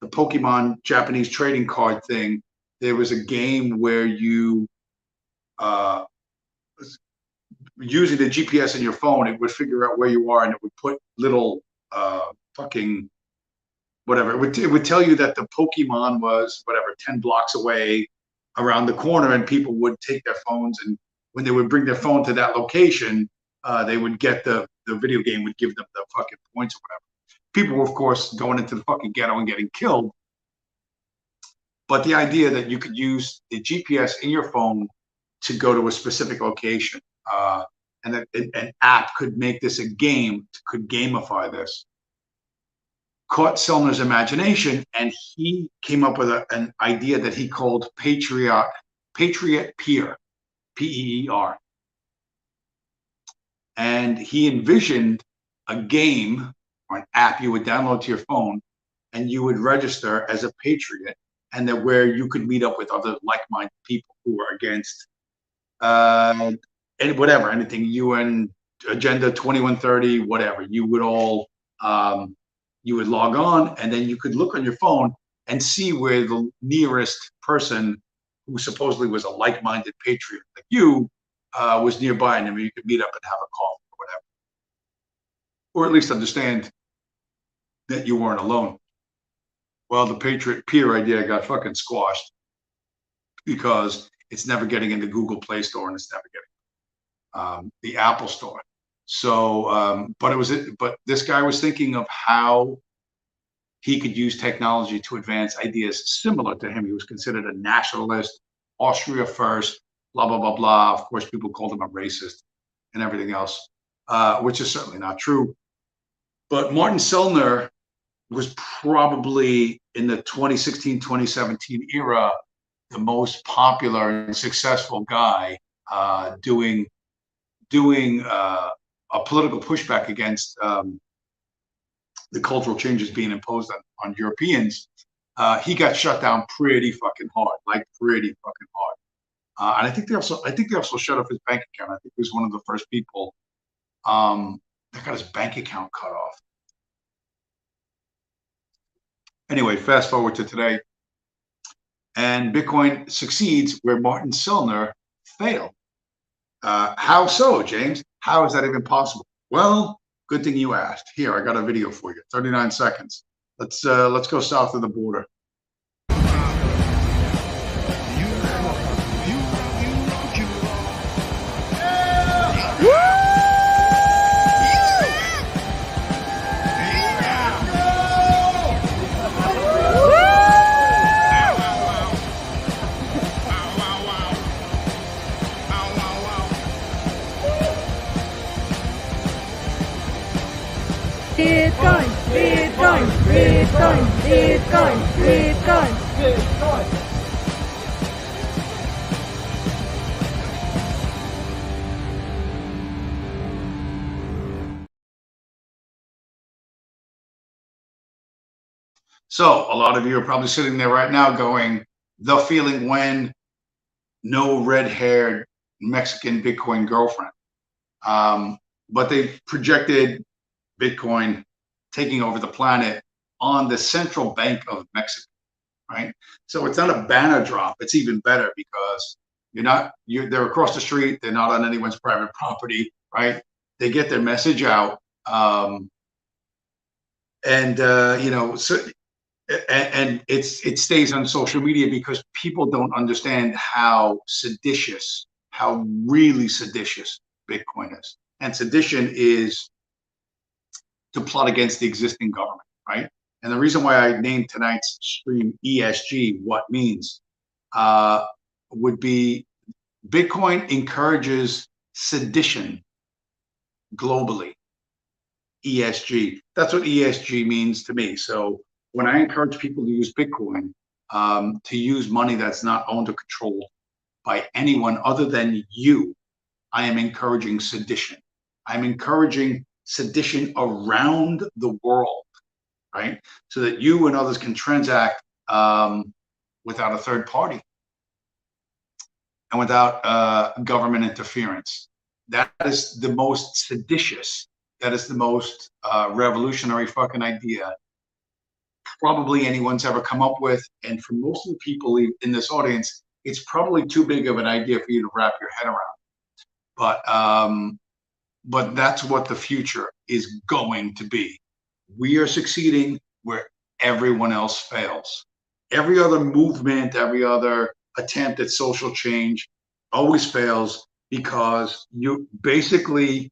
the Pokemon Japanese trading card thing, there was a game where you, using the GPS in your phone, it would figure out where you are and it would put little fucking whatever. It would tell you that the Pokemon was whatever 10 blocks away around the corner, and people would take their phones, and when they would bring their phone to that location, they would get the video game would give them the fucking points or whatever. People were, of course, going into the fucking ghetto and getting killed. But the idea that you could use the GPS in your phone to go to a specific location, and that an app could make this a game, could gamify this, caught Sellner's imagination, and he came up with an idea that he called Patriot Peer, P-E-E-R. And he envisioned a game or an app you would download to your phone, and you would register as a patriot, and that where you could meet up with other like-minded people who are against and whatever, anything, UN Agenda 2130, whatever. You would all you would log on, and then you could look on your phone and see where the nearest person who supposedly was a like-minded patriot like you was nearby, and then you could meet up and have a coffee or whatever, or at least understand that you weren't alone. Well, the Patriot Peer idea got fucking squashed because it's never getting into Google Play Store, and it's never getting the Apple Store. So, but this guy was thinking of how he could use technology to advance ideas similar to him. He was considered a nationalist, Austria first, blah, blah, blah, blah. Of course, people called him a racist and everything else, which is certainly not true. But Martin Sellner was probably in the 2016, 2017 era, the most popular and successful guy doing a political pushback against the cultural changes being imposed on Europeans. He got shut down pretty fucking hard, like pretty fucking hard. And I think they also shut off his bank account. I think he was one of the first people that got his bank account cut off. Anyway, fast forward to today, and Bitcoin succeeds where Martin Sellner failed. How so, James? How is that even possible? Well, good thing you asked. Here, I got a video for you. 39 seconds. Let's go south of the border. Bitcoin, Bitcoin, Bitcoin, Bitcoin, Bitcoin, Bitcoin. So a lot of you are probably sitting there right now going, the feeling when no red-haired Mexican Bitcoin girlfriend. But they projected Bitcoin taking over the planet on the central bank of Mexico, right? So it's not a banner drop. It's even better because they're across the street. They're not on anyone's private property, right? They get their message out. So and it stays on social media because people don't understand how seditious, how really seditious Bitcoin is. And sedition is to plot against the existing government, right? And the reason why I named tonight's stream ESG, what means, would be Bitcoin encourages sedition globally. ESG. That's what ESG means to me. So when I encourage people to use Bitcoin, to use money that's not owned or controlled by anyone other than you, I am encouraging sedition. I'm encouraging sedition around the world, right? So that you and others can transact without a third party and without government interference. That is the most seditious, that is the most revolutionary fucking idea probably anyone's ever come up with. And for most of the people in this audience, it's probably too big of an idea for you to wrap your head around. But that's what the future is going to be. We are succeeding where everyone else fails. Every other movement, every other attempt at social change always fails because you basically,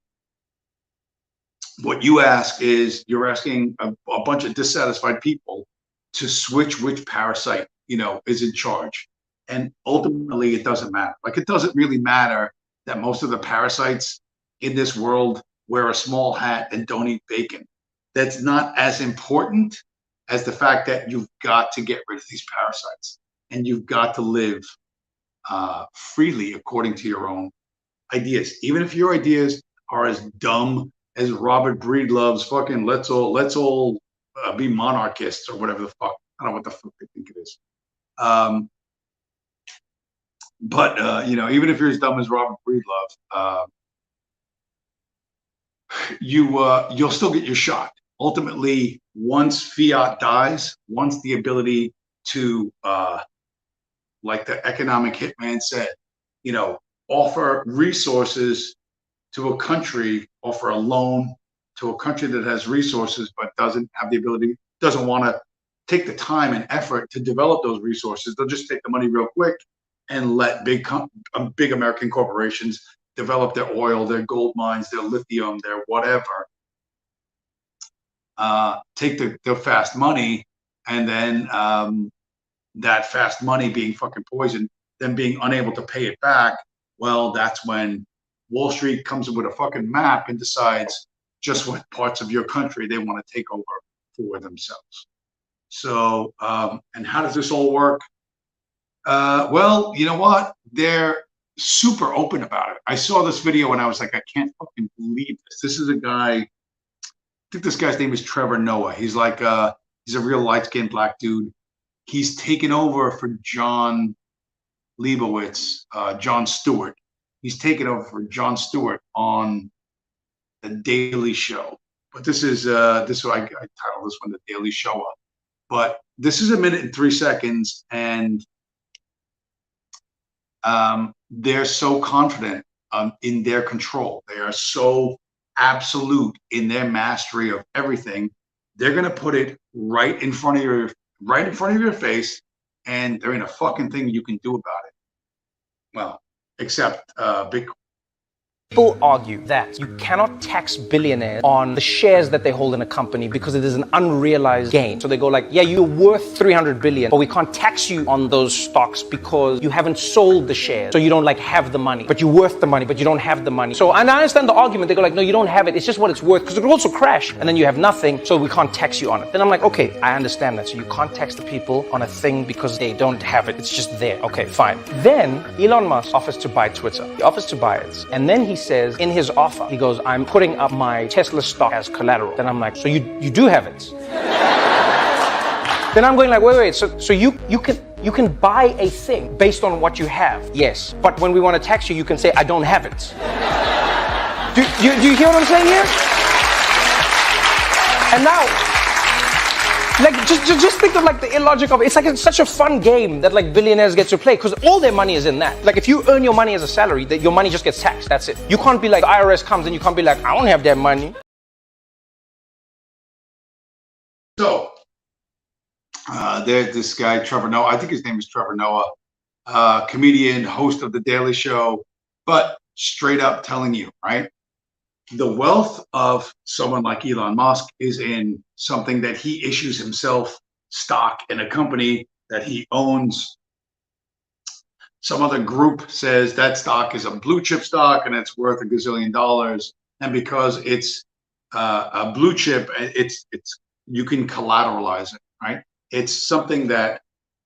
what you ask is you're asking a bunch of dissatisfied people to switch which parasite, is in charge. And ultimately it doesn't matter. Like, it doesn't really matter that most of the parasites in this world wear a small hat and don't eat bacon. That's not as important as the fact that you've got to get rid of these parasites and you've got to live freely according to your own ideas. Even if your ideas are as dumb as Robert Breedlove's fucking let's all be monarchists or whatever the fuck. I don't know what the fuck they think it is. But even if you're as dumb as Robert Breedlove, you'll still get your shot. Ultimately, once fiat dies, once the ability to, like the economic hitman said, offer resources to a country, offer a loan to a country that has resources but doesn't have the ability, doesn't want to take the time and effort to develop those resources. They'll just take the money real quick and let big American corporations develop their oil, their gold mines, their lithium, their whatever. Take the fast money, and then that fast money being fucking poisoned, then being unable to pay it back. Well, that's when Wall Street comes in with a fucking map and decides just what parts of your country they want to take over for themselves. So, and how does this all work? Well, you know what? They're super open about it. I saw this video and I was like, I can't fucking believe this. This is a guy, I think this guy's name is Trevor Noah. He's like, he's a real light-skinned black dude. He's taken over for John Leibowitz, Jon Stewart. He's taken over for Jon Stewart on The Daily Show. But this is I titled this one The Daily Show Up. But this is 1 minute and 3 seconds, and they're so confident in their control. They are so absolute in their mastery of everything. They're gonna put it right in front of your face, and there ain't a fucking thing you can do about it. Well, except Bitcoin. People argue that you cannot tax billionaires on the shares that they hold in a company because it is an unrealized gain. So they go like, yeah, you're worth 300 billion, but we can't tax you on those stocks because you haven't sold the shares. So you don't have the money, but you're worth the money, but you don't have the money. So, and I understand the argument. They go like, no, you don't have it. It's just what it's worth, because it will also crash and then you have nothing. So we can't tax you on it. Then I'm like, okay, I understand that. So you can't tax the people on a thing because they don't have it. It's just there. Okay, fine. Then Elon Musk offers to buy Twitter. He offers to buy it. And then he says in his offer, he goes, I'm putting up my Tesla stock as collateral. Then I'm like, so you do have it? Then I'm going like, wait. So you can buy a thing based on what you have. Yes. But when we want to tax you, you can say, I don't have it. Do you hear what I'm saying here? And now, like, just think of like the illogic of it. It's like it's such a fun game that like billionaires get to play because all their money is in that. Like if you earn your money as a salary, that your money just gets taxed. That's it. You can't be like the IRS comes and you can't be like, I don't have that money. So There's this guy, Trevor Noah. I think his name is Trevor Noah, comedian, host of The Daily Show, but straight up telling you, right? The wealth of someone like Elon Musk is in something that he issues himself stock in a company that he owns. Some other group says that stock is a blue chip stock and it's worth $1 gazillion. And because it's a blue chip, it's you can collateralize it, right? It's something that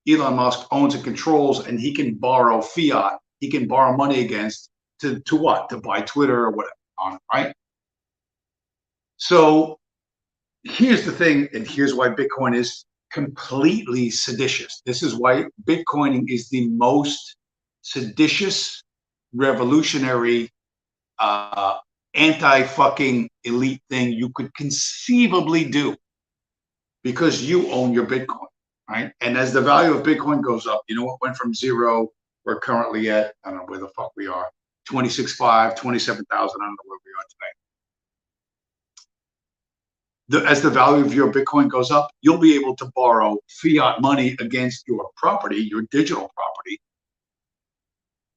Elon Musk owns and controls, and he can borrow fiat. He can borrow money against to what? To buy Twitter or whatever on it, right? So here's the thing, and here's why Bitcoin is completely seditious. This is why Bitcoining is the most seditious, revolutionary, anti-fucking elite thing you could conceivably do, because you own your Bitcoin, right? And as the value of Bitcoin goes up, you know, it went from zero, we're currently at, I don't know where the fuck we are, 26.5, 27,000, I don't know where we are today. As the value of your Bitcoin goes up, you'll be able to borrow fiat money against your property, your digital property,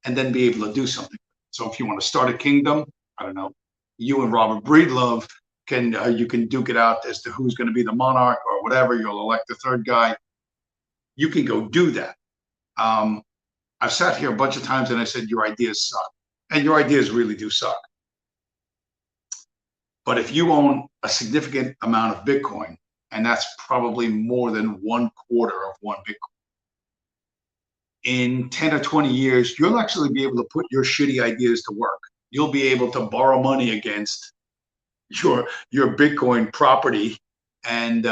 and then be able to do something. So if you want to start a kingdom, I don't know, you and Robert Breedlove can, you can duke it out as to who's going to be the monarch or whatever. You'll elect the third guy. You can go do that. I've sat here a bunch of times and I said, your ideas suck. And your ideas really do suck. But if you own a significant amount of Bitcoin, and that's probably more than 1/4 of one Bitcoin, in 10 or 20 years, you'll actually be able to put your shitty ideas to work. You'll be able to borrow money against your Bitcoin property and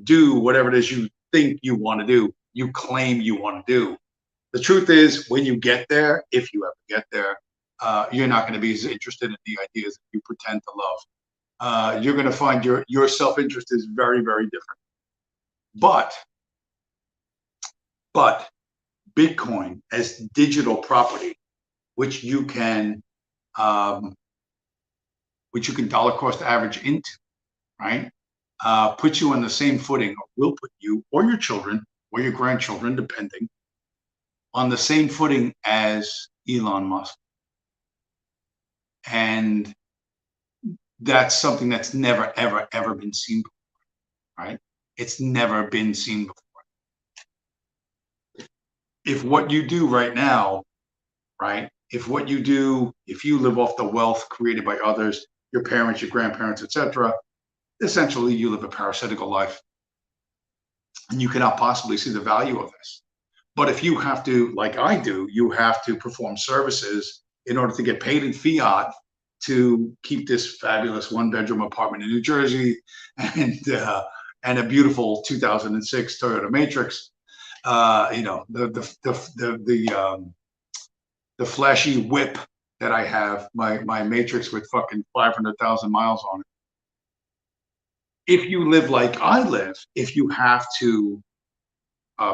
do whatever it is you think you want to do, you claim you want to do. The truth is, when you get there, if you ever get there, you're not going to be as interested in the ideas that you pretend to love. You're going to find your self-interest is very, very different. But Bitcoin as digital property, which you can dollar cost average into, right? Puts you on the same footing, or will put you or your children or your grandchildren, depending, on the same footing as Elon Musk. And that's something that's never, ever, ever been seen before, right? It's never been seen before. If what you do right now, right? If what you do, if you live off the wealth created by others, your parents, your grandparents, etc., essentially you live a parasitical life. And you cannot possibly see the value of this. But if you have to, like I do, you have to perform services in order to get paid in fiat to keep this fabulous one-bedroom apartment in New Jersey and a beautiful 2006 Toyota Matrix, you know, the flashy whip that I have, my Matrix with fucking 500,000 miles on it. If you live like I live, if you have to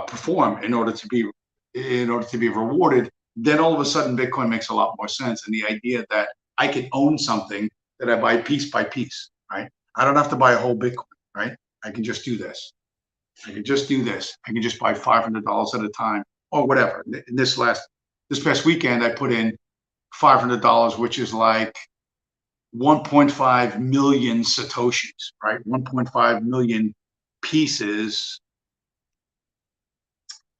perform in order to be rewarded, then all of a sudden Bitcoin makes a lot more sense. And the idea that I can own something that I buy piece by piece, right? I don't have to buy a whole Bitcoin, right? I can just do this. I can just do this. I can just buy $500 at a time or whatever. This past weekend, I put in $500, which is like 1.5 million Satoshis, right? 1.5 million pieces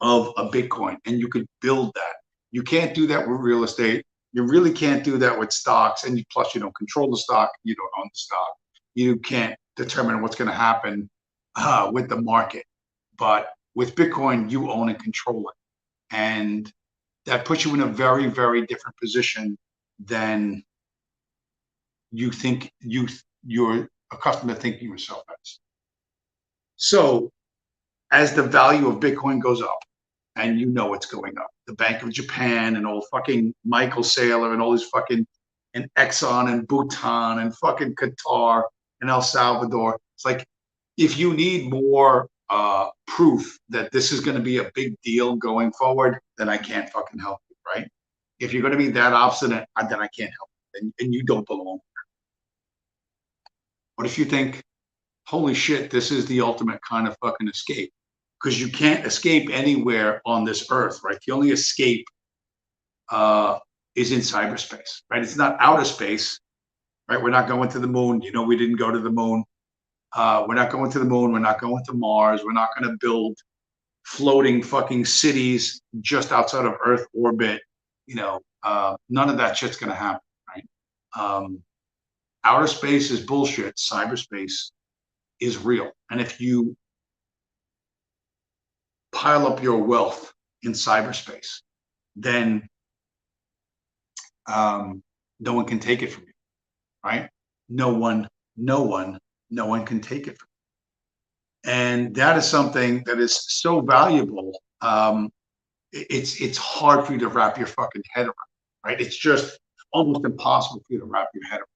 of a Bitcoin, and you could build that. You can't do that with real estate. You really can't do that with stocks, and plus you don't control the stock. You don't own the stock. You can't determine what's going to happen with the market. But with Bitcoin, you own and control it, and that puts you in a very, very different position than you think you're accustomed to thinking yourself as. So, as the value of Bitcoin goes up, and you know it's going up, the Bank of Japan and old fucking Michael Saylor and all these fucking, and Exxon and Bhutan and fucking Qatar and El Salvador. It's like, if you need more proof that this is going to be a big deal going forward, then I can't fucking help you, right? If you're going to be that obstinate, then I can't help you, and you don't belong there. What if you think, holy shit, this is the ultimate kind of fucking escape? because you can't escape anywhere on this earth, right? The only escape is in cyberspace, right? It's not outer space, right? We're not going to the moon. You know, we didn't go to the moon. We're not going to the moon. We're not going to Mars. We're not going to build floating fucking cities just outside of Earth orbit. You know, none of that shit's going to happen, right? Outer space is bullshit. Cyberspace is real. And if you pile up your wealth in cyberspace, then no one can take it from you, right? No one can take it from you. And that is something that is so valuable. It's hard for you to wrap your fucking head around, right? It's just almost impossible for you to wrap your head around.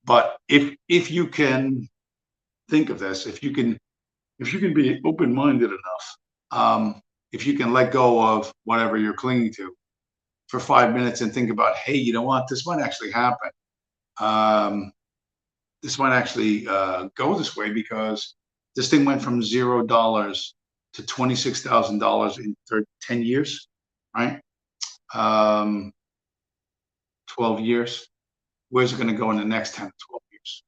But if you can think of this, if you can be open-minded enough, if you can let go of whatever you're clinging to for 5 minutes and think about, hey, you know what, this might actually happen. This might actually go this way, because this thing went from $0 to $26,000 in 10 years, right? 12 years. Where's it going to go in the next 10 to 12 years?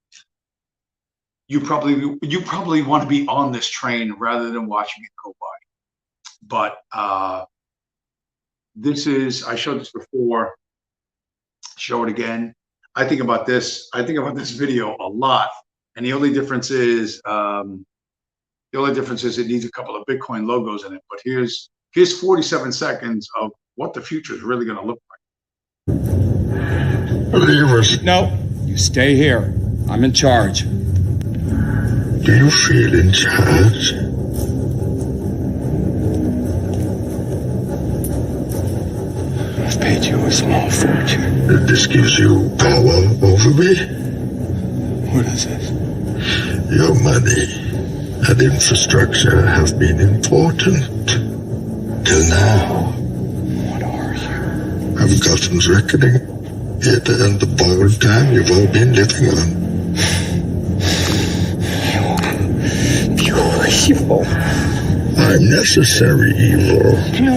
You probably want to be on this train rather than watching it go by. But this is, I showed this before, show it again. I think about this video a lot, and the only difference is it needs a couple of Bitcoin logos in it. But here's 47 seconds of what the future is really going to look like. Believers. No, you stay here. I'm in charge. Do you feel in charge? I've paid you a small fortune. This gives you power over me? What is this? Your money and infrastructure have been important. Till now. What are you? I've Gotham's reckoning. Here to end the borrowed time you've all been living on. You're evil. I'm necessary evil. No.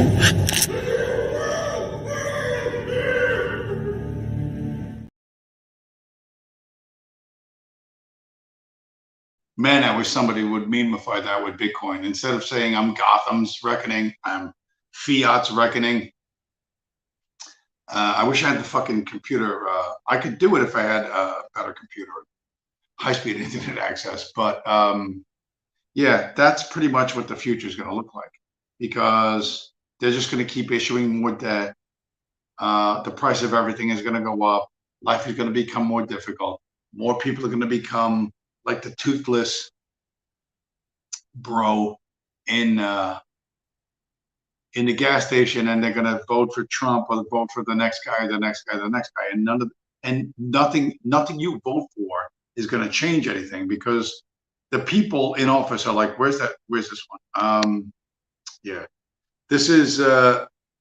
Man, I wish somebody would memify that with Bitcoin. Instead of saying I'm Gotham's reckoning, I'm Fiat's reckoning. I wish I had the fucking computer. I could do it if I had a better computer, high-speed internet access. But yeah, that's pretty much what the future is going to look like, because they're just going to keep issuing more debt. The price of everything is going to go up. Life is going to become more difficult. More people are going to become like the toothless bro in the gas station, and they're going to vote for Trump or vote for the next guy, the next guy, the next guy, and nothing you vote for is going to change anything, because the people in office are like, where's this one? Yeah, this is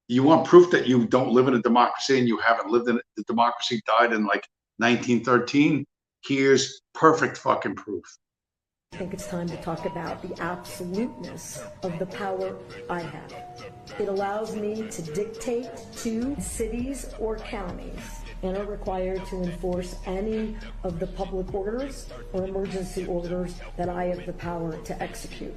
you want proof that you don't live in a democracy and you haven't lived in it. The democracy died in like 1913. Here's perfect fucking proof. I think it's time to talk about the absoluteness of the power I have. It allows me to dictate to cities or counties and are required to enforce any of the public orders or emergency orders that I have the power to execute.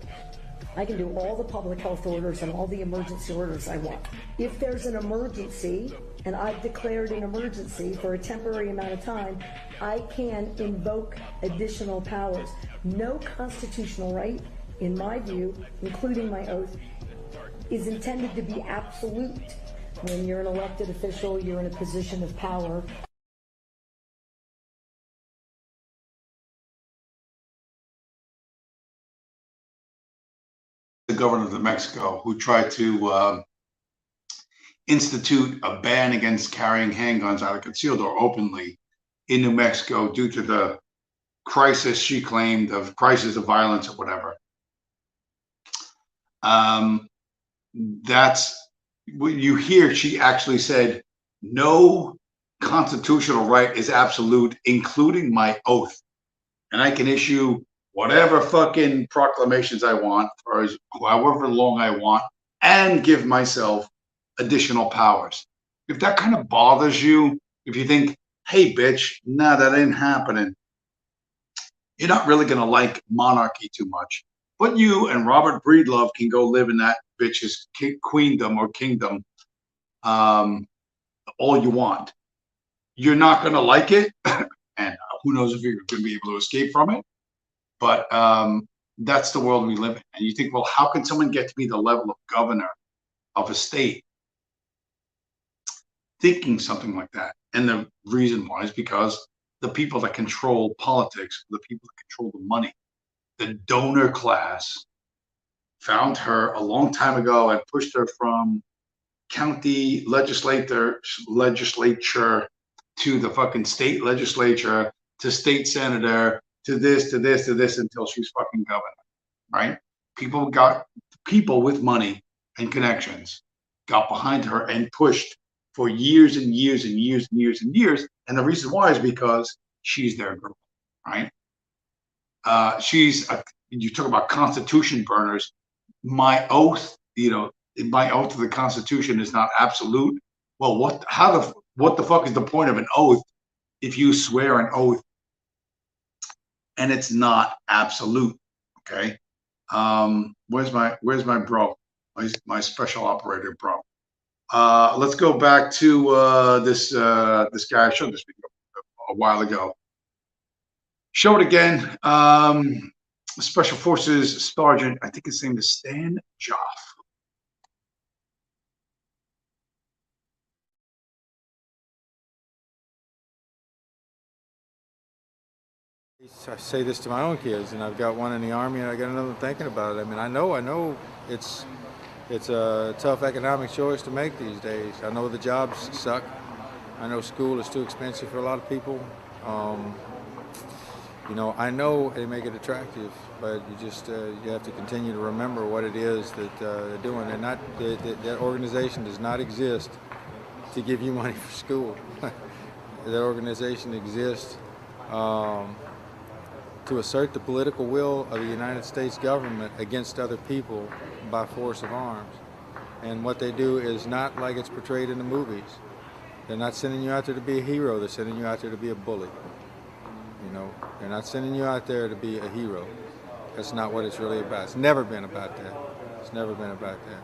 I can do all the public health orders and all the emergency orders I want. If there's an emergency, and I've declared an emergency for a temporary amount of time, I can invoke additional powers. No constitutional right, in my view, including my oath, is intended to be absolute. When you're an elected official, you're in a position of power. The governor of Mexico, who tried to institute a ban against carrying handguns out of concealed or openly in New Mexico due to the crisis, she claimed, of crisis of violence or whatever. That's what you hear. She actually said, no constitutional right is absolute, including my oath. And I can issue whatever fucking proclamations I want for however long I want, and give myself additional powers. If that kind of bothers you, if you think, hey, bitch, nah, that ain't happening, you're not really going to like monarchy too much. But you and Robert Breedlove can go live in that bitch's queendom or kingdom all you want. You're not going to like it. And who knows if you're going to be able to escape from it. But that's the world we live in. And you think, well, how can someone get to be the level of governor of a state thinking something like that? And the reason why is because the people that control politics, the people that control the money, the donor class found her a long time ago and pushed her from county legislature to the fucking state legislature to state senator to this until she's fucking governor, right? People with money and connections got behind her and pushed for years and years and years and years and years. And the reason why is because she's their girl, right? You talk about constitution burners. My oath, my oath to the Constitution is not absolute. Well, what the fuck is the point of an oath if you swear an oath and it's not absolute? Okay. Where's my bro? My special operator bro. Let's go back to this guy. I showed this video a while ago. Show it again. Special Forces Sergeant, I think his name is Stan Joff. I say this to my own kids, and I've got one in the Army, and I got another thinking about it. I mean, I know it's a tough economic choice to make these days. I know the jobs suck. I know school is too expensive for a lot of people. I know they make it attractive, but you have to continue to remember what it is that they're doing. That organization does not exist to give you money for school. That organization exists to assert the political will of the United States government against other people by force of arms. And what they do is not like it's portrayed in the movies. They're not sending you out there to be a hero, they're sending you out there to be a bully. They're not sending you out there to be a hero. That's not what it's really about. It's never been about that. It's never been about that.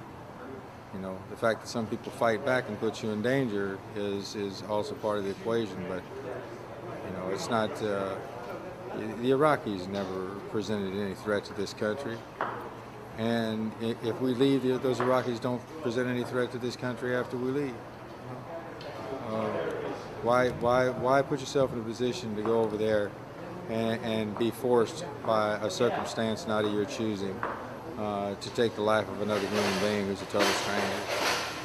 The fact that some people fight back and put you in danger is also part of the equation, but it's not, the Iraqis never presented any threat to this country. And if we leave, those Iraqis don't present any threat to this country after we leave. Why put yourself in a position to go over there and be forced by a circumstance not of your choosing to take the life of another human being who's a total stranger?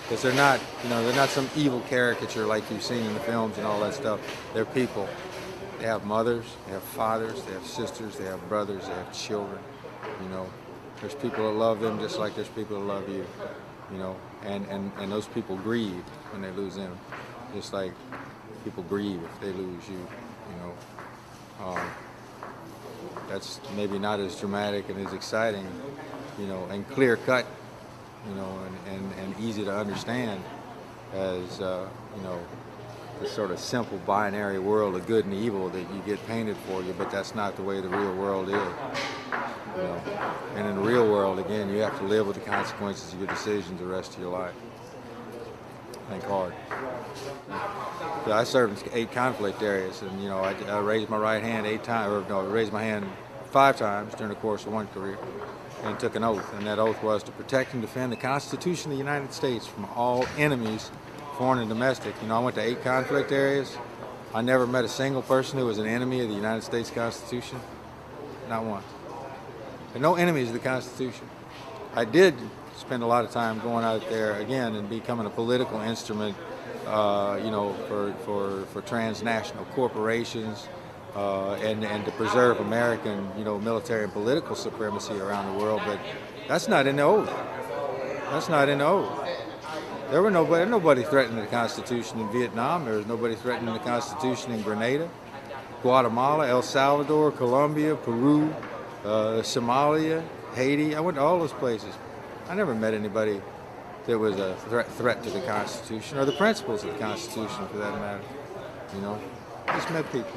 Because they're not some evil caricature like you've seen in the films and all that stuff. They're people. They have mothers, they have fathers, they have sisters, they have brothers, they have children. There's people that love them just like there's people that love you. And those people grieve when they lose them, just like people grieve if they lose you. That's maybe not as dramatic and as exciting, and clear cut, and easy to understand as the sort of simple binary world of good and evil that you get painted for you, but that's not the way the real world is. And in the real world, again, you have to live with the consequences of your decisions the rest of your life. Think hard. I served in 8 conflict areas, and I raised my right hand 8 times, I raised my hand 5 times during the course of one career, and took an oath. And that oath was to protect and defend the Constitution of the United States from all enemies, foreign and domestic. I went to 8 conflict areas. I never met a single person who was an enemy of the United States Constitution. Not one. There are no enemies of the Constitution. I did spend a lot of time going out there again and becoming a political instrument, for transnational corporations, and to preserve American, military and political supremacy around the world. But that's not in the oath. That's not in the oath. There were nobody threatening the Constitution in Vietnam. There was nobody threatening the Constitution in Grenada, Guatemala, El Salvador, Colombia, Peru, Somalia, Haiti. I went to all those places. I never met anybody that was a threat to the Constitution or the principles of the Constitution, for that matter. You know, I just met people.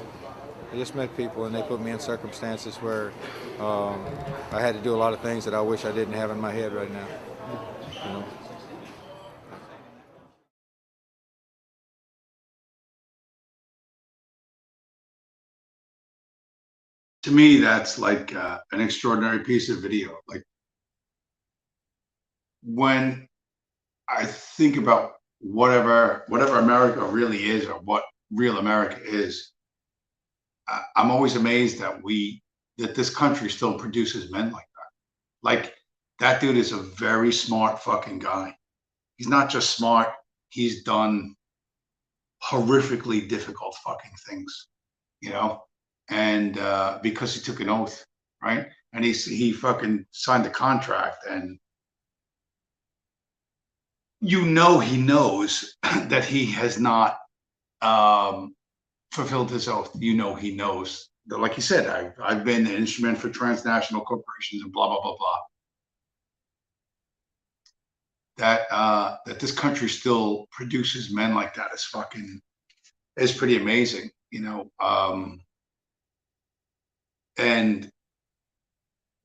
I just met people, and they put me in circumstances where I had to do a lot of things that I wish I didn't have in my head right now. You know. To me, that's like an extraordinary piece of video. Like when I think about whatever America really is, or what real America is, I'm always amazed that this country still produces men like that. Like that dude is a very smart fucking guy. He's not just smart, he's done horrifically difficult fucking things, you know? And because he took an oath, right? And he fucking signed the contract, and you know he knows that he has not fulfilled his oath. You know he knows that, like he said, I've been an instrument for transnational corporations and blah blah blah blah. That this country still produces men like that is pretty amazing, you know. And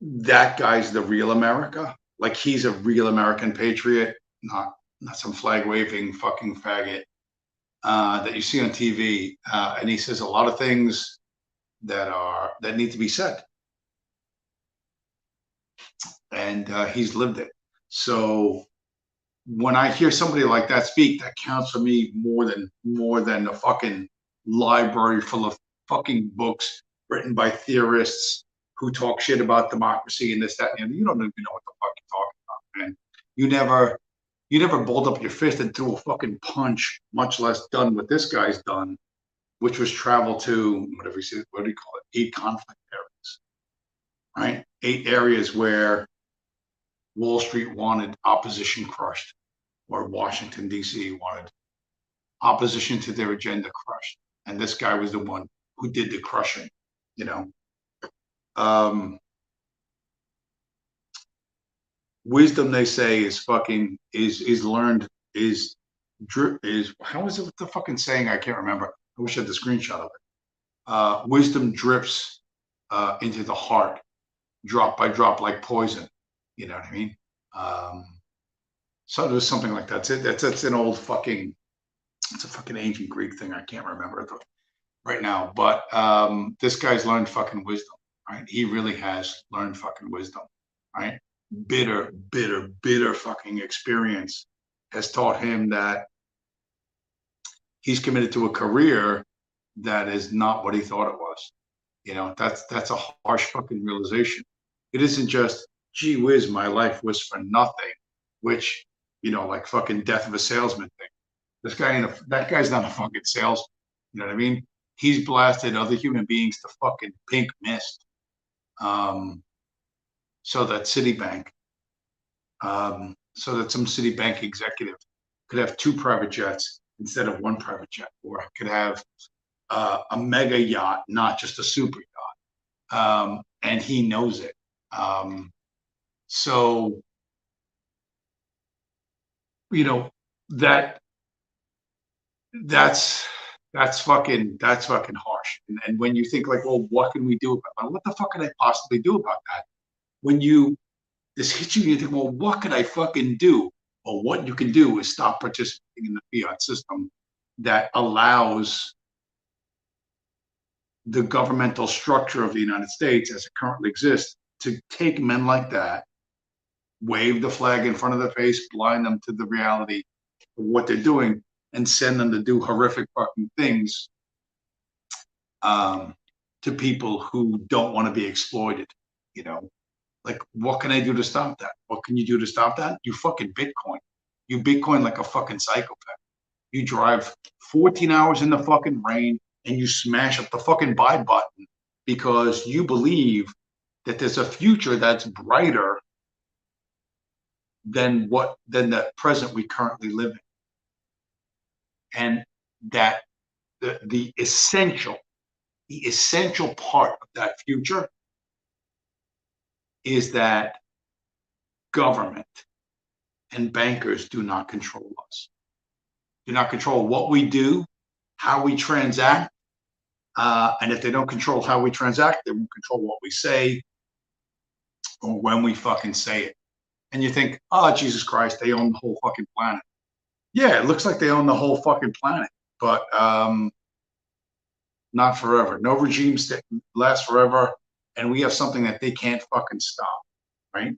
that guy's the real America. Like he's a real American patriot, not some flag waving fucking faggot that you see on TV. And he says a lot of things that need to be said, and he's lived it. So when I hear somebody like that speak, that counts for me more than a fucking library full of fucking books written by theorists who talk shit about democracy and this, that, and you don't even know what the fuck you're talking about, man. You never balled up your fist and threw a fucking punch, much less done what this guy's done, which was travel to what do you call it? 8 conflict areas, right? 8 areas where Wall Street wanted opposition crushed, or Washington, D.C. wanted opposition to their agenda crushed. And this guy was the one who did the crushing, you know. Wisdom, they say, is learned, how is it with the fucking saying? I can't remember. I wish I had the screenshot of it. Wisdom drips into the heart, drop by drop, like poison. You know what I mean? So there's something like that. That's an old fucking, it's a fucking ancient Greek thing. I can't remember it right now. But this guy's learned fucking wisdom, right? He really has learned fucking wisdom, right? Bitter fucking experience has taught him that he's committed to a career that is not what he thought it was. You know, that's a harsh fucking realization. It isn't just, gee whiz, my life was for nothing, which, you know, like fucking death of a salesman thing. That guy's not a fucking salesman. You know what I mean? He's blasted other human beings to fucking pink mist. So that Citibank, so that some Citibank executive could have 2 private jets instead of 1 private jet, or could have a mega yacht, not just a super yacht. And he knows it. So, you know, that's fucking harsh. And when you think like, well, what can we do about it? What the fuck can I possibly do about that? When this hits you, you think, well, what can I fucking do? Well, what you can do is stop participating in the fiat system that allows the governmental structure of the United States as it currently exists to take men like that, wave the flag in front of their face, blind them to the reality of what they're doing, and send them to do horrific fucking things to people who don't want to be exploited, you know? Like, what can I do to stop that? What can you do to stop that? You fucking Bitcoin. You Bitcoin like a fucking psychopath. You drive 14 hours in the fucking rain and you smash up the fucking buy button because you believe that there's a future that's brighter than the present we currently live in. And that the essential part of that future is that government and bankers do not control us. Do not control what we do, how we transact, and if they don't control how we transact, they won't control what we say or when we fucking say it. And you think, oh, Jesus Christ, they own the whole fucking planet. Yeah, it looks like they own the whole fucking planet, but not forever. No regimes that last forever, and we have something that they can't fucking stop, right?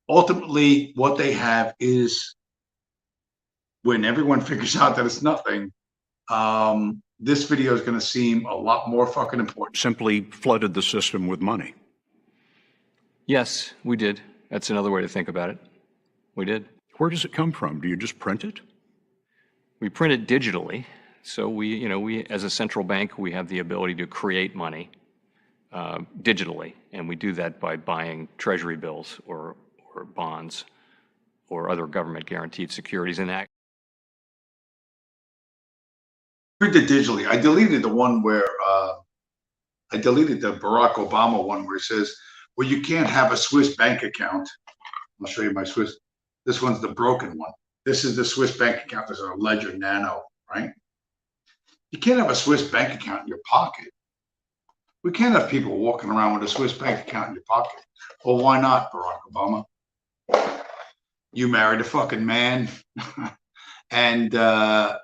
Ultimately, what they have is, when everyone figures out that it's nothing, this video is going to seem a lot more fucking important. Simply flooded the system with money. Yes, we did. That's another way to think about it. We did. Where does it come from? Do you just print it? We print it digitally. So we, as a central bank, we have the ability to create money digitally, and we do that by buying treasury bills or bonds or other government guaranteed securities. And that Print it digitally. I deleted the one where I deleted the Barack Obama one where it says, well, you can't have a Swiss bank account. I'll show you my Swiss. This one's the broken one. This is the Swiss bank account. There's a Ledger Nano, right? You can't have a Swiss bank account in your pocket. We can't have people walking around with a Swiss bank account in your pocket. Well, why not, Barack Obama? You married a fucking man and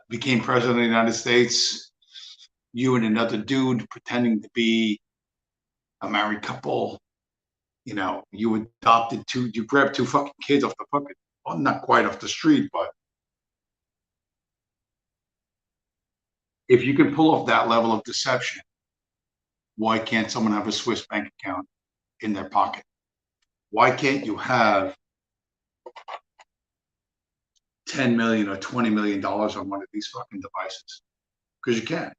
became president of the United States. You and another dude pretending to be a married couple. You know, you adopted you grabbed two fucking kids off the fucking, well, not quite off the street, but if you can pull off that level of deception, why can't someone have a Swiss bank account in their pocket? Why can't you have $10 million or $20 million on one of these fucking devices? Because you can.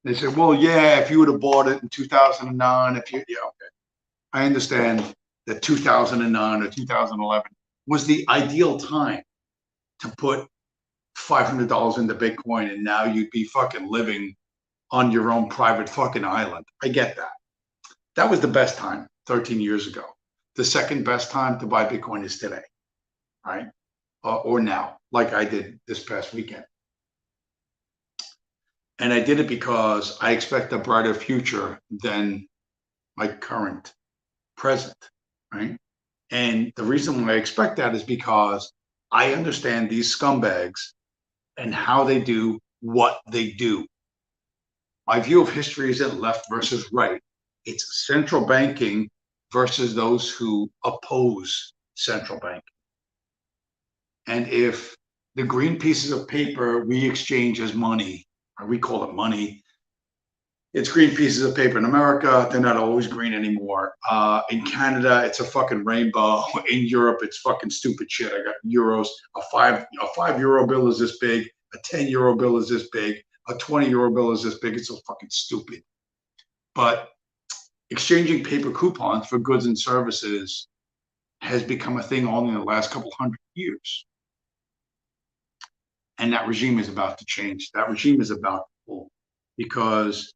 They say, well, yeah, if you would have bought it in 2009, yeah, okay. I understand that 2009 or 2011 was the ideal time to put $500 into Bitcoin, and now you'd be fucking living on your own private fucking island. I get that. That was the best time 13 years ago. The second best time to buy Bitcoin is today, right? Or now, like I did this past weekend. And I did it because I expect a brighter future than my current present, right? And the reason why I expect that is because I understand these scumbags and how they do what they do. My view of history isn't left versus right. It's central banking versus those who oppose central banking. And if the green pieces of paper we exchange as money, or we call it money, it's green pieces of paper. In America, they're not always green anymore. In Canada, it's a fucking rainbow. In Europe, it's fucking stupid shit. I got euros. A five euro bill is this big. A 10 euro bill is this big. A 20 euro bill is this big. It's so fucking stupid. But exchanging paper coupons for goods and services has become a thing only in the last couple hundred years. And that regime is about to change. That regime is about to pull, because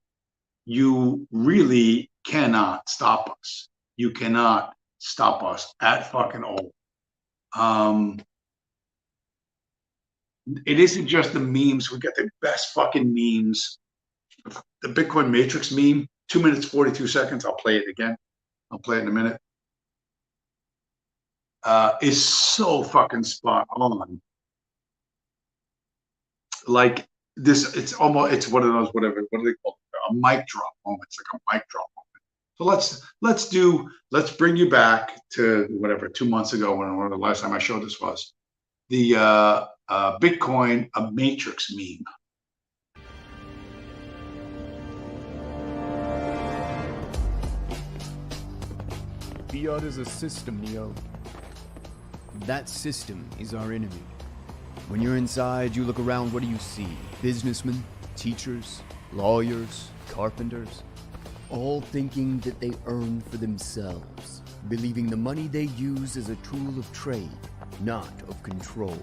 you really cannot stop us. You cannot stop us at fucking all. It isn't just the memes. We got the best fucking memes. The Bitcoin Matrix meme, 2 minutes, 42 seconds. I'll play it again. I'll play it in a minute. Is so fucking spot on. Like this, it's one of those, what do they call it? A mic drop moment. It's like a mic drop moment. So let's bring you back to whatever, 2 months ago, when the last time I showed this was the Bitcoin, a matrix meme. Fiat is a system, Neo. That system is our enemy. When you're inside, you look around, what do you see? Businessmen, teachers, lawyers, carpenters, all thinking that they earn for themselves, believing the money they use is a tool of trade, not of control.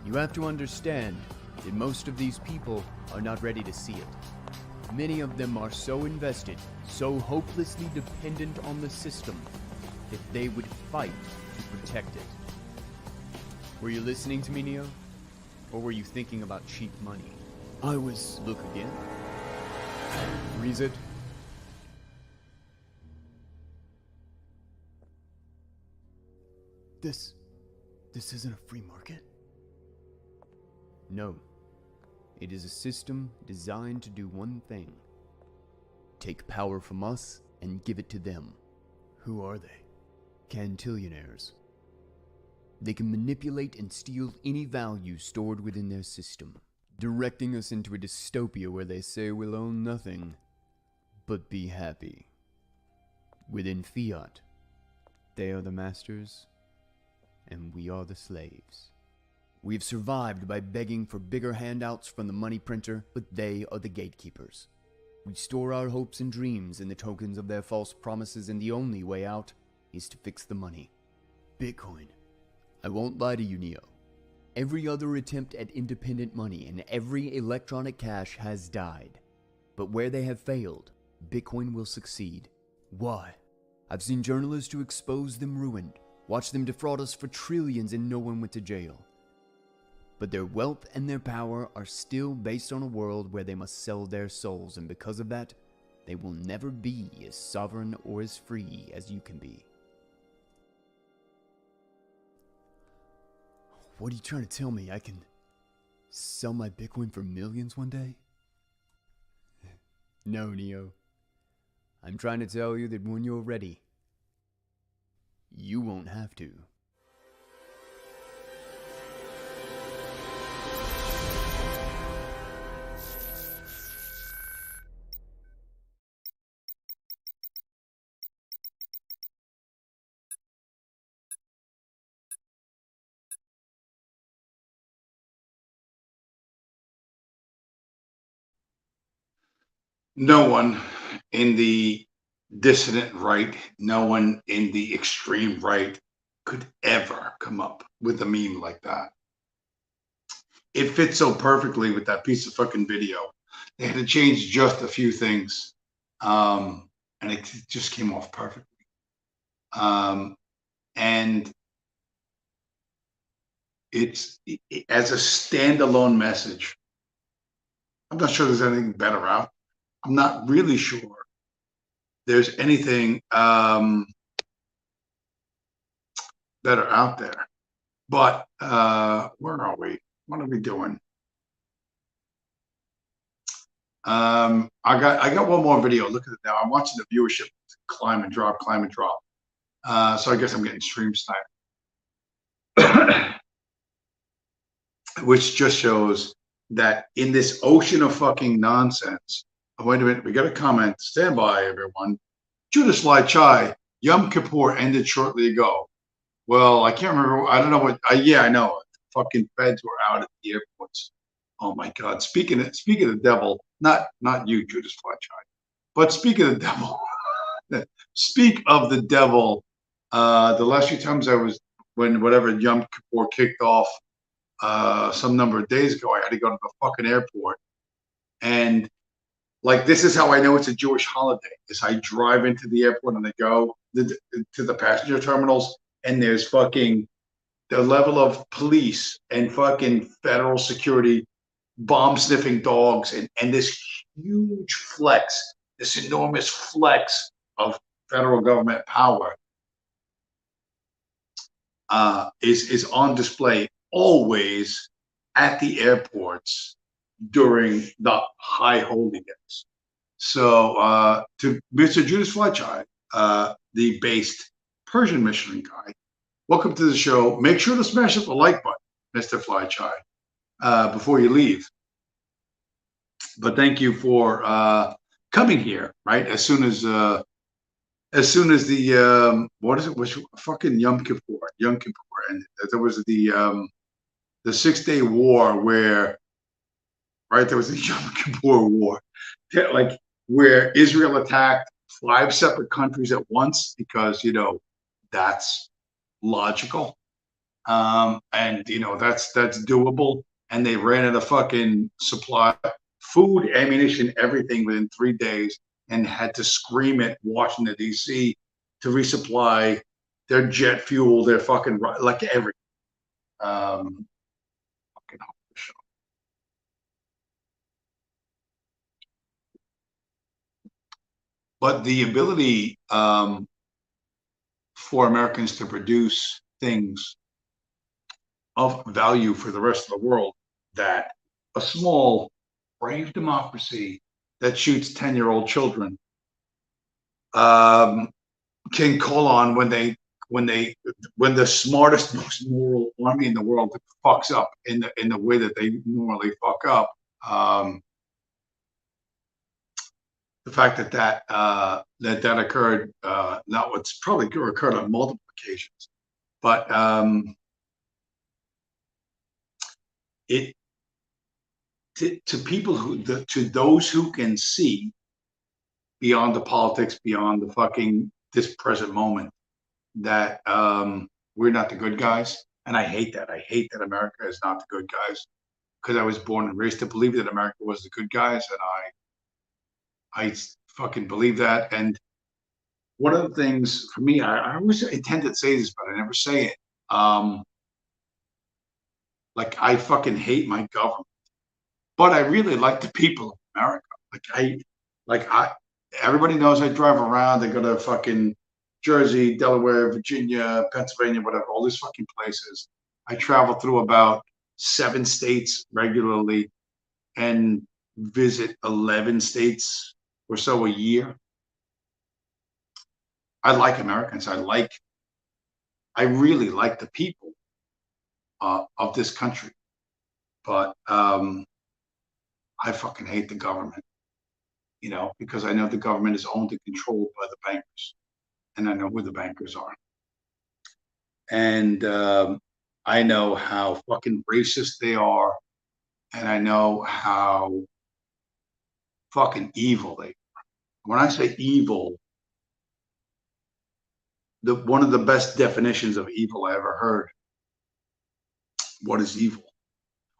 You have to understand that most of these people are not ready to see it. Many of them are so invested, so hopelessly dependent on the system, that they would fight to protect it. Were you listening to me, Neo? Or were you thinking about cheap money? Look again. Freeze it. This isn't a free market? No. It is a system designed to do one thing. Take power from us and give it to them. Who are they? Cantillionaires. They can manipulate and steal any value stored within their system, directing us into a dystopia where they say we'll own nothing, but be happy. Within Fiat, they are the masters, and we are the slaves. We've survived by begging for bigger handouts from the money printer, but they are the gatekeepers. We store our hopes and dreams in the tokens of their false promises, and the only way out is to fix the money. Bitcoin. I won't lie to you, Neo. Every other attempt at independent money and every electronic cash has died. But where they have failed, Bitcoin will succeed. Why? I've seen journalists who expose them ruined, watch them defraud us for trillions and no one went to jail. But their wealth and their power are still based on a world where they must sell their souls, and because of that, they will never be as sovereign or as free as you can be. What are you trying to tell me? I can sell my Bitcoin for millions one day? No, Neo. I'm trying to tell you that when you're ready, you won't have to. No one in the dissident right, no one in the extreme right could ever come up with a meme like that. It fits so perfectly with that piece of fucking video. They had to change just a few things, and it just came off perfectly. And it's as a standalone message. I'm not sure there's anything better out. I'm not really sure there's anything better out there. But where are we? What are we doing? I got one more video. Look at it now. I'm watching the viewership climb and drop. So I guess I'm getting stream sniped, which just shows that in this ocean of fucking nonsense. Oh, wait a minute, we got a comment. Stand by, everyone. Judas Lai Chai, Yom Kippur ended shortly ago. Well, I can't remember. I don't know what. Yeah, I know. Fucking feds were out at the airports. Oh my God. Speaking of the devil, not you, Judas Lai Chai, but speak of the devil. Speak of the devil. The last few times when whatever Yom Kippur kicked off some number of days ago, I had to go to the fucking airport. And like, this is how I know it's a Jewish holiday, is I drive into the airport and I go to the passenger terminals, and there's fucking the level of police and fucking federal security, bomb sniffing dogs, and this huge flex, this enormous flex of federal government power is on display always at the airports during the high holy days. So to Mr. Judas Fletchai, the based Persian missionary guy, welcome to the show. Make sure to smash up the like button, Mr. Fletchai, before you leave. But thank you for coming here, right? As soon as the what is it? Was fucking Yom Kippur, and there was the 6-day war where, right? There was the Yom Kippur war, like where Israel attacked 5 separate countries at once because that's logical, and that's doable. And they ran out of fucking supply food, ammunition, everything within 3 days, and had to scream at Washington, D.C. to resupply their jet fuel, their fucking, like everything. Fucking horror show. But the ability for Americans to produce things of value for the rest of the world that a small, brave democracy that shoots 10-year-old children can call on when the smartest, most moral army in the world fucks up in the way that they normally fuck up. The fact that occurred, not what's probably occurred on multiple occasions, but it to people to those who can see beyond the politics, beyond the fucking this present moment, that we're not the good guys. And I hate that. I hate that America is not the good guys, because I was born and raised to believe that America was the good guys, and I fucking believe that. And one of the things for me, I always intend to say this, but I never say it. Like, I fucking hate my government, but I really like the people of America. Everybody knows I drive around. I go to fucking Jersey, Delaware, Virginia, Pennsylvania, whatever, all these fucking places. I travel through about 7 states regularly and visit 11 states or so a year. I like Americans. I really like the people of this country, but I fucking hate the government, because I know the government is owned and controlled by the bankers, and I know who the bankers are, and I know how fucking racist they are, and I know how fucking evil they are. When I say evil, one of the best definitions of evil I ever heard. What is evil?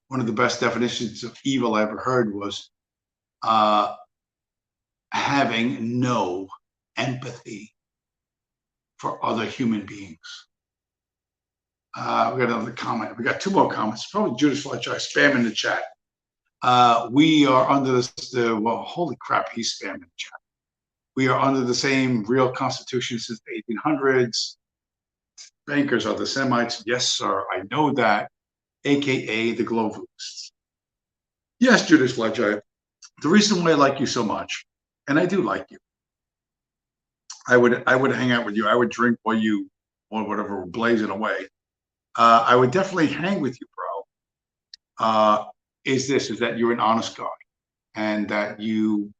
One of the best definitions of evil I ever heard was having no empathy for other human beings. We got another comment. We got 2 more comments. Probably Judas Fletcher spam in the chat. We are under well, holy crap, he's spamming the chat. We are under the same real constitution since the 1800s. Bankers are the Semites. Yes, sir, I know that. AKA the globalists. Yes, Judas Fletcher. The reason why I like you so much, and I do like you, I would hang out with you. I would drink while you, or whatever, were blazing away. I would definitely hang with you, bro. Is that you're an honest guy, and that you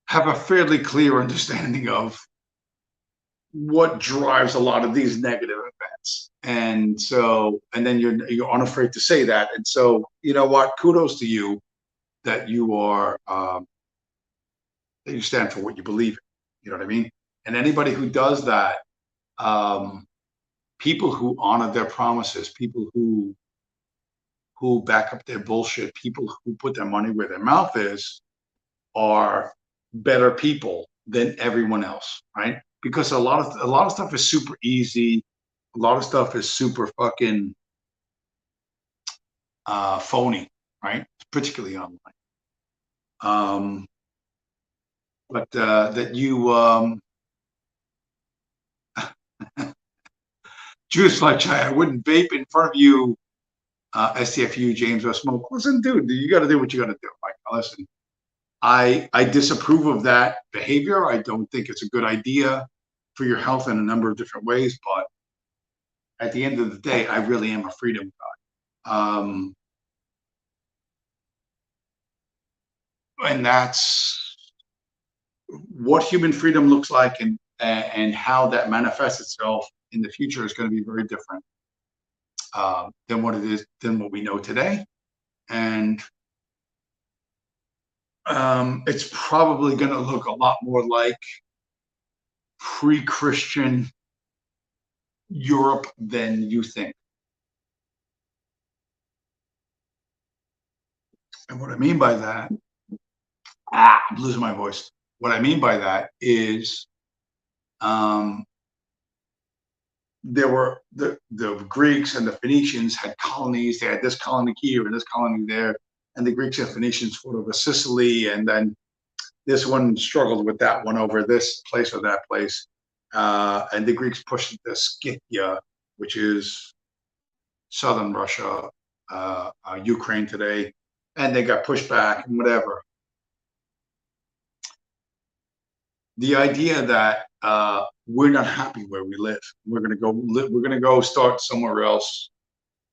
have a fairly clear understanding of what drives a lot of these negative events. And so, and then you're unafraid to say that. And so, you know what? Kudos to you that you are that you stand for what you believe in. You know what I mean? And anybody who does that, people who honor their promises, people who back up their bullshit, people who put their money where their mouth is, are better people than everyone else, right? Because a lot of stuff is super easy. A lot of stuff is super fucking phony, right? Particularly online. But that you Juice like I wouldn't vape in front of you, STFU, James, or smoke. Listen, dude, you got to do what you got to do. Like, listen, I disapprove of that behavior. I don't think it's a good idea for your health in a number of different ways. But at the end of the day, I really am a freedom guy. And that's what human freedom looks like, and how that manifests itself in the future is going to be very different than what we know today. And it's probably going to look a lot more like pre-Christian Europe than you think. And what I mean by that, I'm losing my voice. What I mean by that is there were the Greeks and the Phoenicians had colonies. They had this colony here and this colony there. And the Greeks and Phoenicians fought over Sicily. And then this one struggled with that one over this place or that place. And the Greeks pushed the Scythia, which is southern Russia, Ukraine today. And they got pushed back and whatever. The idea that we're not happy where we live. We're gonna go live, we're gonna go start somewhere else.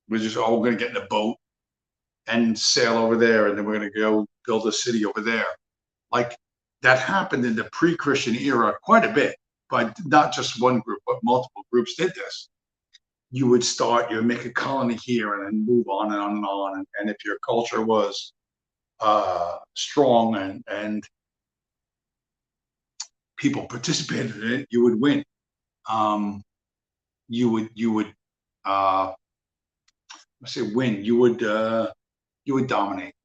We're just all gonna get in a boat and sail over there, and then we're gonna go build a city over there. Like that happened in the pre-Christian era quite a bit, but not just one group, but multiple groups did this. You would make a colony here and then move on and on and on. And if your culture was strong and people participated in it, you would win. You would I say win. You would dominate.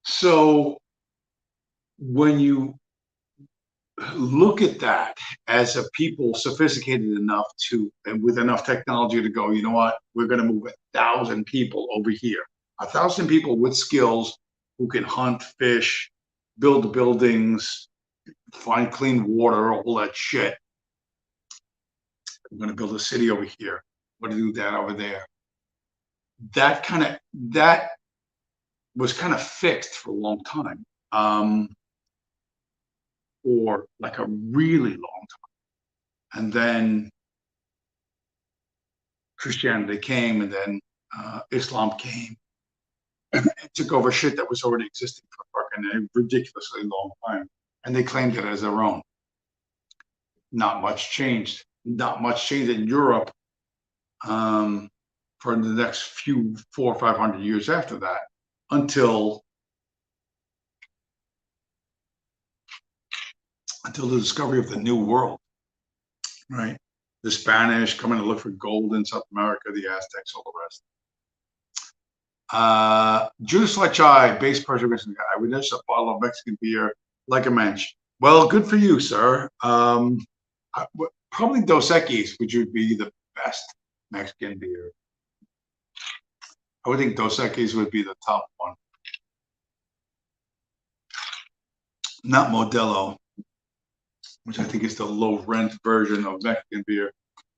So when you look at that as a people sophisticated enough to, and with enough technology to go, you know what, we're going to move 1,000 people over here. 1,000 people with skills who can hunt, fish, build buildings, find clean water, all that shit. I'm going to build a city over here. I'm going to do that over there. That was kind of fixed for a long time, or like a really long time. And then Christianity came, and then Islam came. It took over shit that was already existing for fucking a ridiculously long time, and they claimed it as their own. Not much changed. Not much changed in Europe for the next 400 or 500 years after that, until the discovery of the New World, right? The Spanish coming to look for gold in South America, the Aztecs, all the rest. Judas Lechai, base preservation guy. I would just a bottle of Mexican beer like a mensch. Well, good for you, sir. Probably Dos Equis, which would be the best Mexican beer. I would think Dos Equis would be the top one. Not Modelo, which I think is the low rent version of Mexican beer.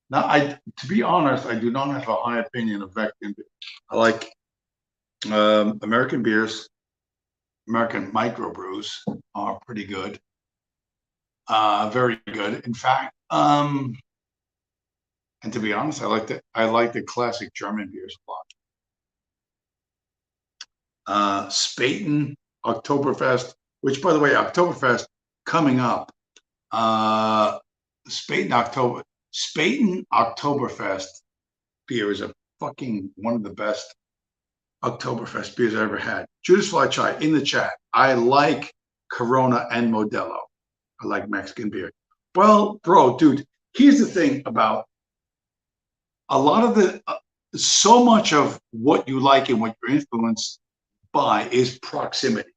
Now, to be honest, I do not have a high opinion of Mexican beer. I like American beers. American microbrews are pretty good. Very good. In fact, and to be honest, I like the classic German beers a lot. Spaten, Oktoberfest, which, by the way, Oktoberfest coming up. Spaten Oktoberfest beer is one of the best Oktoberfest beers I ever had. Judas Fly Chai in the chat. I like Corona and Modelo. I like Mexican beer. Well, bro, dude, here's the thing about a lot of so much of what you like and what you're influenced by is proximity,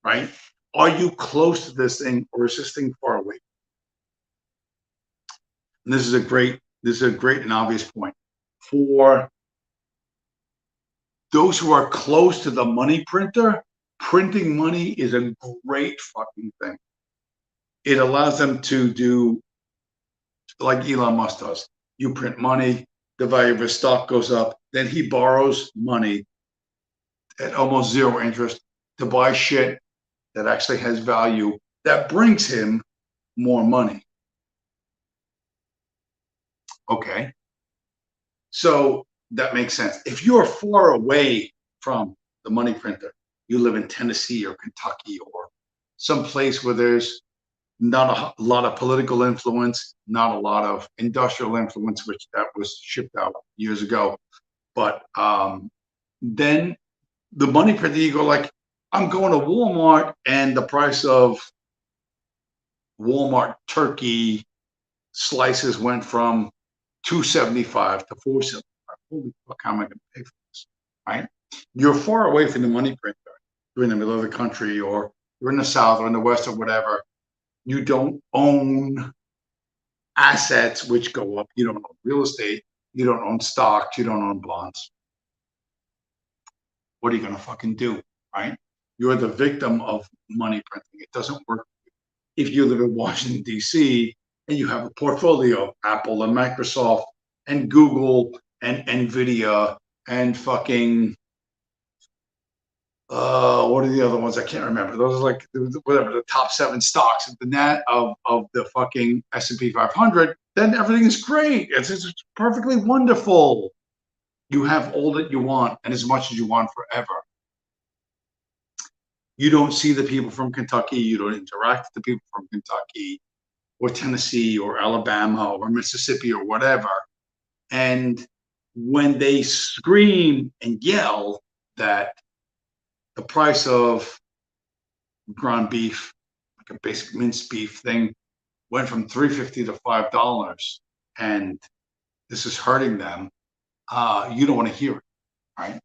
right? Are you close to this thing, or is this thing far away? And this is a great and obvious point. For those who are close to the money printer, printing money is a great fucking thing. It allows them to do like Elon Musk does. You print money, the value of his stock goes up, then he borrows money at almost zero interest to buy shit that actually has value that brings him more money. Okay. So that makes sense. If you're far away from the money printer, you live in Tennessee or Kentucky or some place where there's not a lot of political influence, not a lot of industrial influence, which that was shipped out years ago. But then the money printer, you go like, I'm going to Walmart, and the price of Walmart turkey slices went from $2.75 to $4.75. Holy fuck, how am I going to pay for this? Right? You're far away from the money printer. You're in the middle of the country, or you're in the South or in the West or whatever. You don't own assets which go up. You don't own real estate. You don't own stocks. You don't own bonds. What are you going to fucking do, right? You're the victim of money printing. It doesn't work. If you live in Washington, D.C., and you have a portfolio of Apple and Microsoft and Google and NVIDIA and fucking, what are the other ones? I can't remember. Those are like, whatever, the top 7 stocks of the net of the fucking S&P 500, then everything is great. It's perfectly wonderful. You have all that you want and as much as you want forever. You don't see the people from Kentucky. You don't interact with the people from Kentucky or Tennessee or Alabama or Mississippi or whatever. And when they scream and yell that the price of ground beef, like a basic minced beef thing, went from $3.50 to $5, and this is hurting them, you don't want to hear it, right?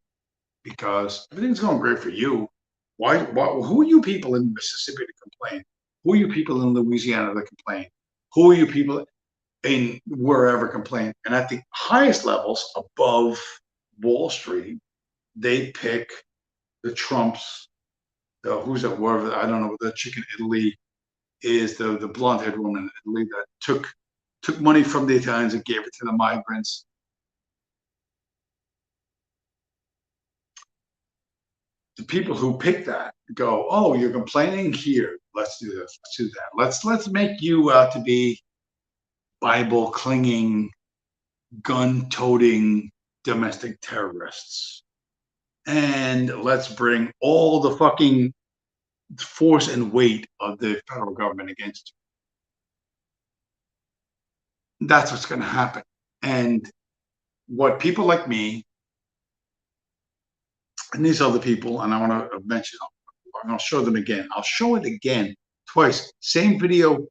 Because everything's going great for you. Why? Who are you people in Mississippi to complain? Who are you people in Louisiana that complain? Who are you people in wherever complain? And at the highest levels above Wall Street, they pick the Trumps, who's that, wherever, I don't know, the chick in Italy is the blonde-haired woman in Italy that took money from the Italians and gave it to the migrants. The people who pick that go, oh, you're complaining? Here, let's do this, let's do that. Let's make you out to be Bible-clinging, gun-toting domestic terrorists. And let's bring all the fucking force and weight of the federal government against you. That's what's going to happen. And what people like me and these other people, and I want to mention, and I'll show them again. I'll show it again twice. Same video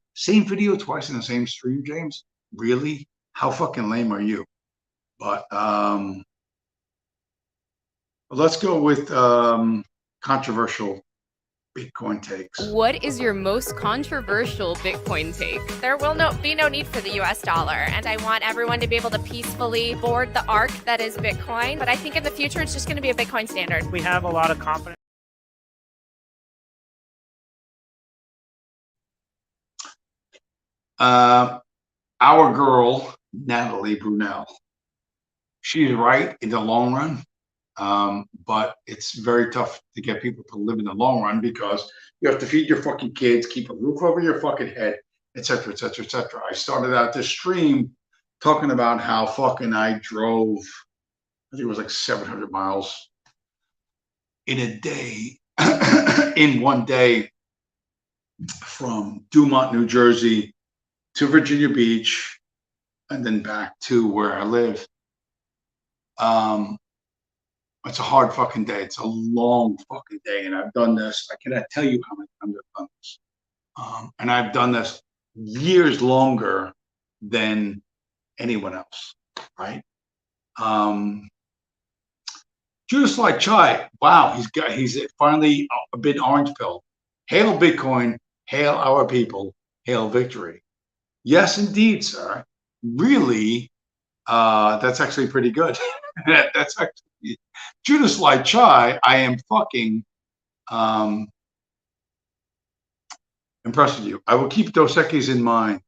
twice in the same stream, James. Really? How fucking lame are you? But let's go with controversial Bitcoin takes. What is your most controversial Bitcoin take? There will be no need for the US dollar, and I want everyone to be able to peacefully board the ark that is Bitcoin. But I think in the future, it's just going to be a Bitcoin standard. We have a lot of confidence. Our girl, Natalie Brunell, she's right in the long run. But it's very tough to get people to live in the long run because you have to feed your fucking kids, keep a roof over your fucking head, etc., etc., etc. I started out this stream talking about how fucking I drove, I think it was like 700 miles in a day, in one day, from Dumont, New Jersey to Virginia Beach, and then back to where I live. It's a hard fucking day. It's a long fucking day. And I've done this. I cannot tell you how many times I've done this. And I've done this years longer than anyone else, right? Judas Like Chai. Wow, he's finally been orange pilled. Hail Bitcoin, hail our people, hail victory. Yes, indeed, sir. Really, that's actually pretty good. That's actually Judas Like Chai. I am fucking impressed with you. I will keep Dos Equis in mind.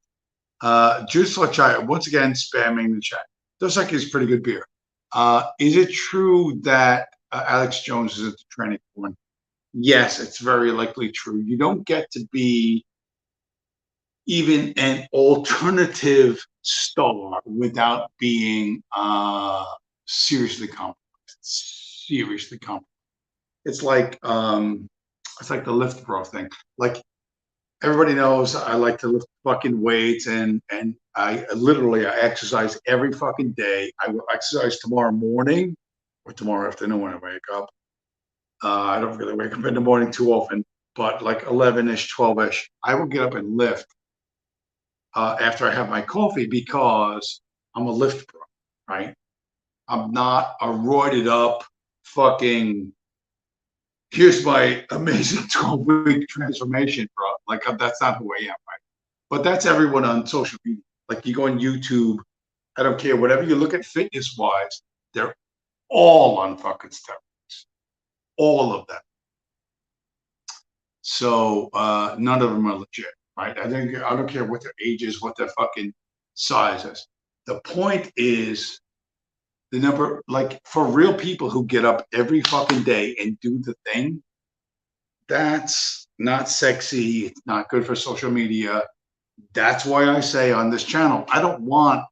Judas Like Chai, once again, spamming the chat. Dos Equis is pretty good beer. Is it true that Alex Jones is at the training point? Yes, it's very likely true. You don't get to be even an alternative star without being seriously compromised. Seriously compromised. It's like the lift bro thing. Like, everybody knows I like to lift fucking weights, and I exercise every fucking day. I will exercise tomorrow morning or tomorrow afternoon when I wake up. I don't really wake up in the morning too often, but like 11-ish, 12-ish, I will get up and lift after I have my coffee because I'm a lift pro, right? I'm not a roided up fucking, here's my amazing 12-week transformation, bro. Like, that's not who I am, right? But that's everyone on social media. Like, you go on YouTube, I don't care, whatever you look at fitness-wise, they're all on fucking steroids. All of them. So none of them are legit, right? I don't care what their age is, what their fucking size is. The point is the number, like, for real people who get up every fucking day and do the thing, that's not sexy. It's not good for social media. That's why I say on this channel, I don't want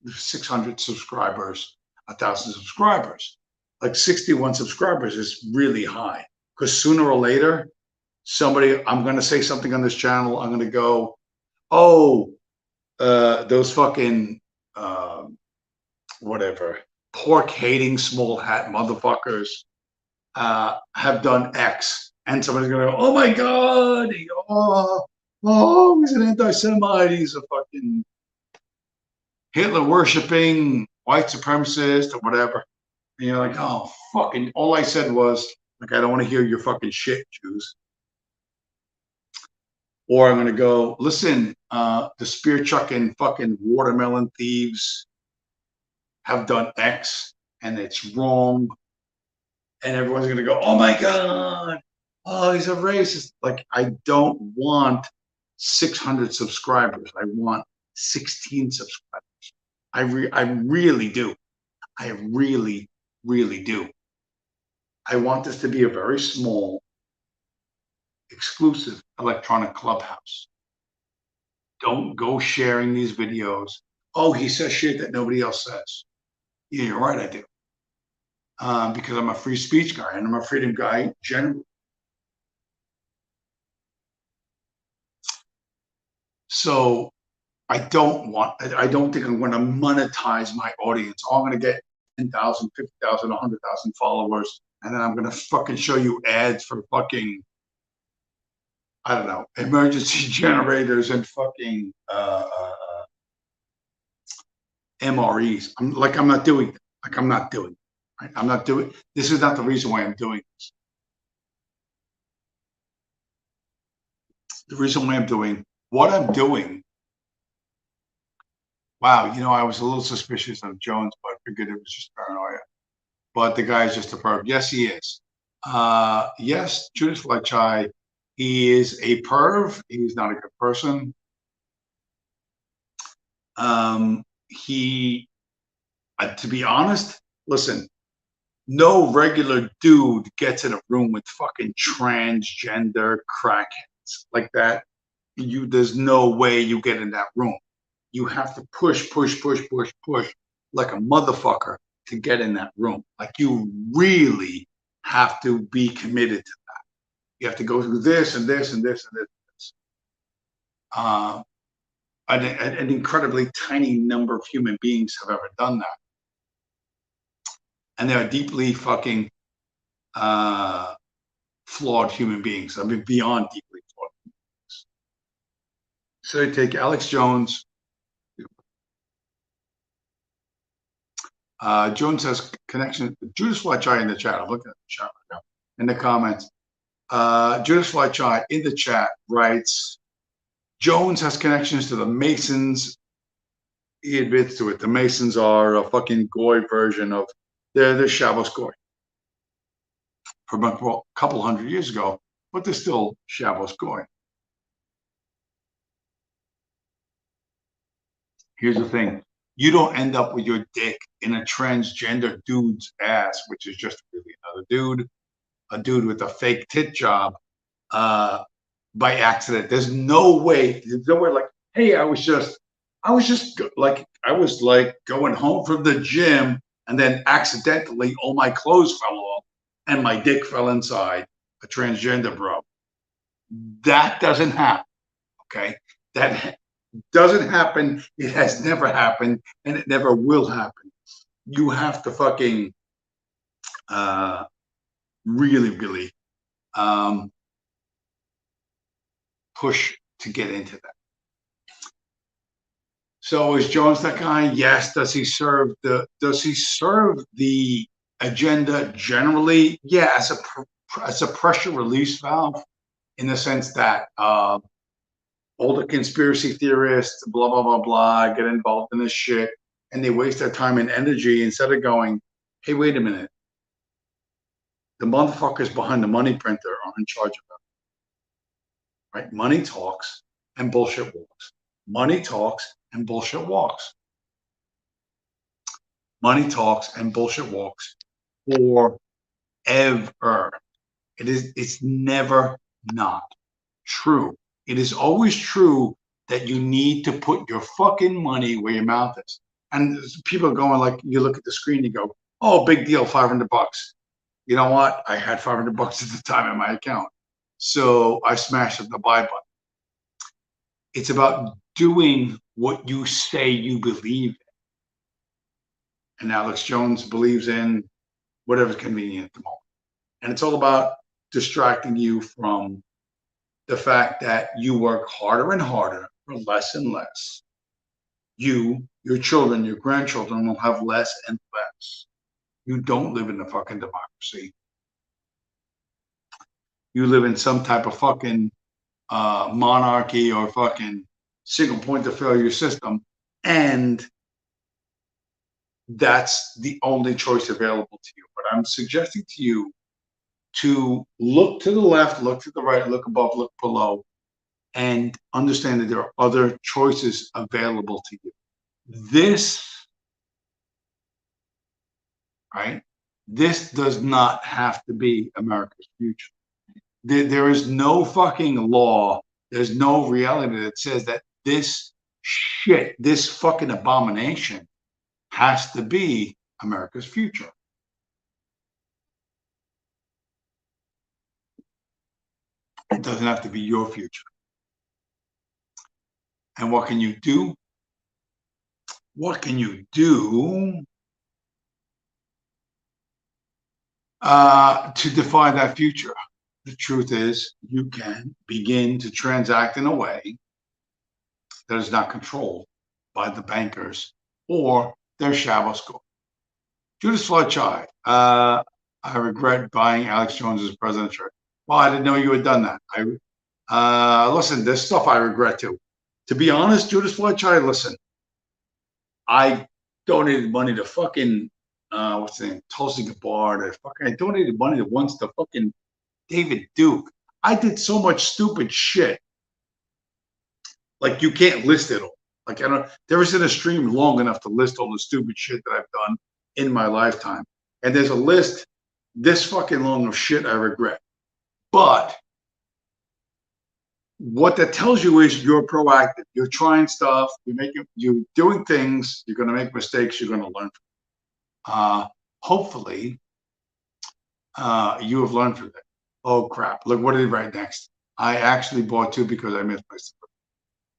600 subscribers, 1,000 subscribers. Like 61 subscribers is really high, because sooner or later, I'm going to say something on this channel. I'm going to go, oh, those fucking, whatever, pork hating small hat motherfuckers have done X. And somebody's going to go, oh my God, he's an anti-Semite. He's a fucking Hitler worshipping white supremacist or whatever. And you're like, oh, fucking, all I said was, like, I don't want to hear your fucking shit, Jews. Or I'm going to go, listen, the spear chucking fucking watermelon thieves have done X and it's wrong. And everyone's going to go, oh my God, oh, he's a racist. Like, I don't want 600 subscribers. I want 16 subscribers. I really do. I really, really do. I want this to be a very small, exclusive electronic clubhouse. Don't go sharing these videos. Oh, he says shit that nobody else says. Yeah, you're right, I do. Because I'm a free speech guy and I'm a freedom guy generally. So I don't think I'm going to monetize my audience. Oh, I'm going to get 10,000, 50,000, 100,000 followers. And then I'm going to fucking show you ads for fucking, I don't know, emergency generators and fucking MREs. I'm not doing that. Like, I'm not doing it. Right? I'm not doing, this is not the reason why I'm doing this. The reason why I'm doing what I'm doing. Wow, you know, I was a little suspicious of Jones, but I figured it was just paranoia. But the guy is just a perv. Yes, he is. Yes, Judas Fleischai, he is a perv. He's not a good person. To be honest, listen, no regular dude gets in a room with fucking transgender crackheads like that. There's no way you get in that room. You have to push like a motherfucker to get in that room. Like, you really have to be committed to that. You have to go through this and this and this and this. An incredibly tiny number of human beings have ever done that. And they are deeply fucking flawed human beings. I mean, beyond deeply flawed human beings. So they take Alex Jones. Jones has connection. Judas Fleischai in the chat. I'm looking at the chat right now. In the comments. Judas Fleischai in the chat writes, Jones has connections to the Masons. He admits to it. The Masons are a fucking goy version of, they're Shabbos goy from a couple hundred years ago, but they're still Shabbos goy. Here's the thing. You don't end up with your dick in a transgender dude's ass, which is just really another dude, a dude with a fake tit job, by accident. There's no way. There's no way. Like, hey, I was going home from the gym, and then accidentally all my clothes fell off, and my dick fell inside a transgender bro. That doesn't happen. Okay, that doesn't happen. It has never happened, and it never will happen. You have to fucking really push to get into that. So is Jones that guy? Yes. Does he serve the agenda generally, yeah, as a pressure release valve, in the sense that all the conspiracy theorists, blah blah blah blah, get involved in this shit, and they waste their time and energy instead of going, hey, wait a minute, the motherfuckers behind the money printer are in charge of them, right? Money talks and bullshit walks. Money talks and bullshit walks. Money talks and bullshit walks forever. It's never not true. It is always true that you need to put your fucking money where your mouth is. And people are going like, you look at the screen, you go, oh, big deal, $500. You know what? I had $500 at the time in my account. So I smashed the buy button. It's about doing what you say you believe in. And Alex Jones believes in whatever's convenient at the moment. And it's all about distracting you from the fact that you work harder and harder for less and less. You, your children, your grandchildren will have less and less. You don't live in a fucking democracy. You live in some type of fucking monarchy or fucking single point of failure system. And that's the only choice available to you. But I'm suggesting to you to look to the left, look to the right, look above, look below, and understand that there are other choices available to you. This, right? This does not have to be America's future. There is no fucking law, there's no reality that says that this shit, this fucking abomination has to be America's future. It doesn't have to be your future. And what can you do? What can you do to define that future? The truth is, you can begin to transact in a way that is not controlled by the bankers or their shadow school. Judas Fletcher, I regret buying Alex Jones's president shirt. Well, I didn't know you had done that. Listen, there's stuff I regret too. To be honest, Judas Fletcher, listen, I donated money to fucking what's the name, Tulsi Gabbard. I donated money to once to fucking David Duke. I did so much stupid shit. Like, you can't list it all. Like, there isn't a stream long enough to list all the stupid shit that I've done in my lifetime. And there's a list this fucking long of shit I regret. But what that tells you is you're proactive. You're trying stuff. You're doing things. You're going to make mistakes. You're going to learn from it. Hopefully, you have learned from it. Oh, crap. Look, what did he write next? I actually bought two because I missed my stuff.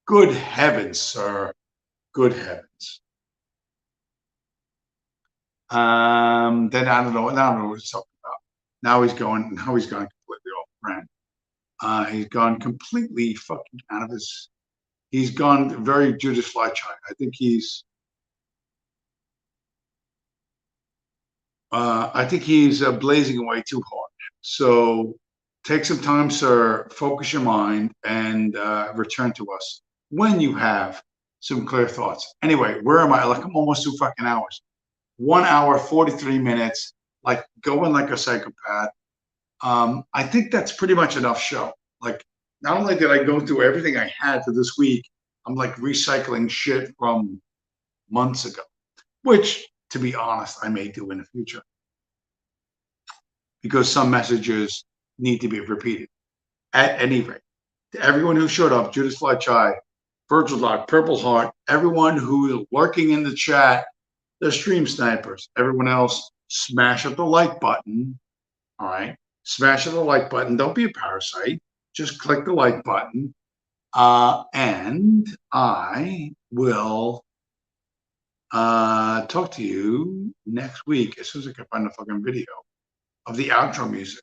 Good heavens, sir. Good heavens. Then I don't know what he's talking about. Now he's gone completely off brand. He's gone completely fucking out of his. He's gone very Judas Fletcher. I think he's blazing away too hard. So take some time, sir. Focus your mind and return to us when you have some clear thoughts. Anyway, where am I? Like, I'm almost 2 fucking hours. 1 hour, 43 minutes. Like, going like a psychopath. I think that's pretty much enough show. Like, not only did I go through everything I had for this week, I'm like recycling shit from months ago, which, to be honest, I may do in the future because some messages need to be repeated. At any rate, to everyone who showed up, Judas Fletcher, Virgil Lock, Purple Heart, everyone who is lurking in the chat, the stream snipers, everyone else, smash up the like button. All right. Smash the like button. Don't be a parasite. Just click the like button. And I will talk to you next week as soon as I can find the fucking video of the outro music.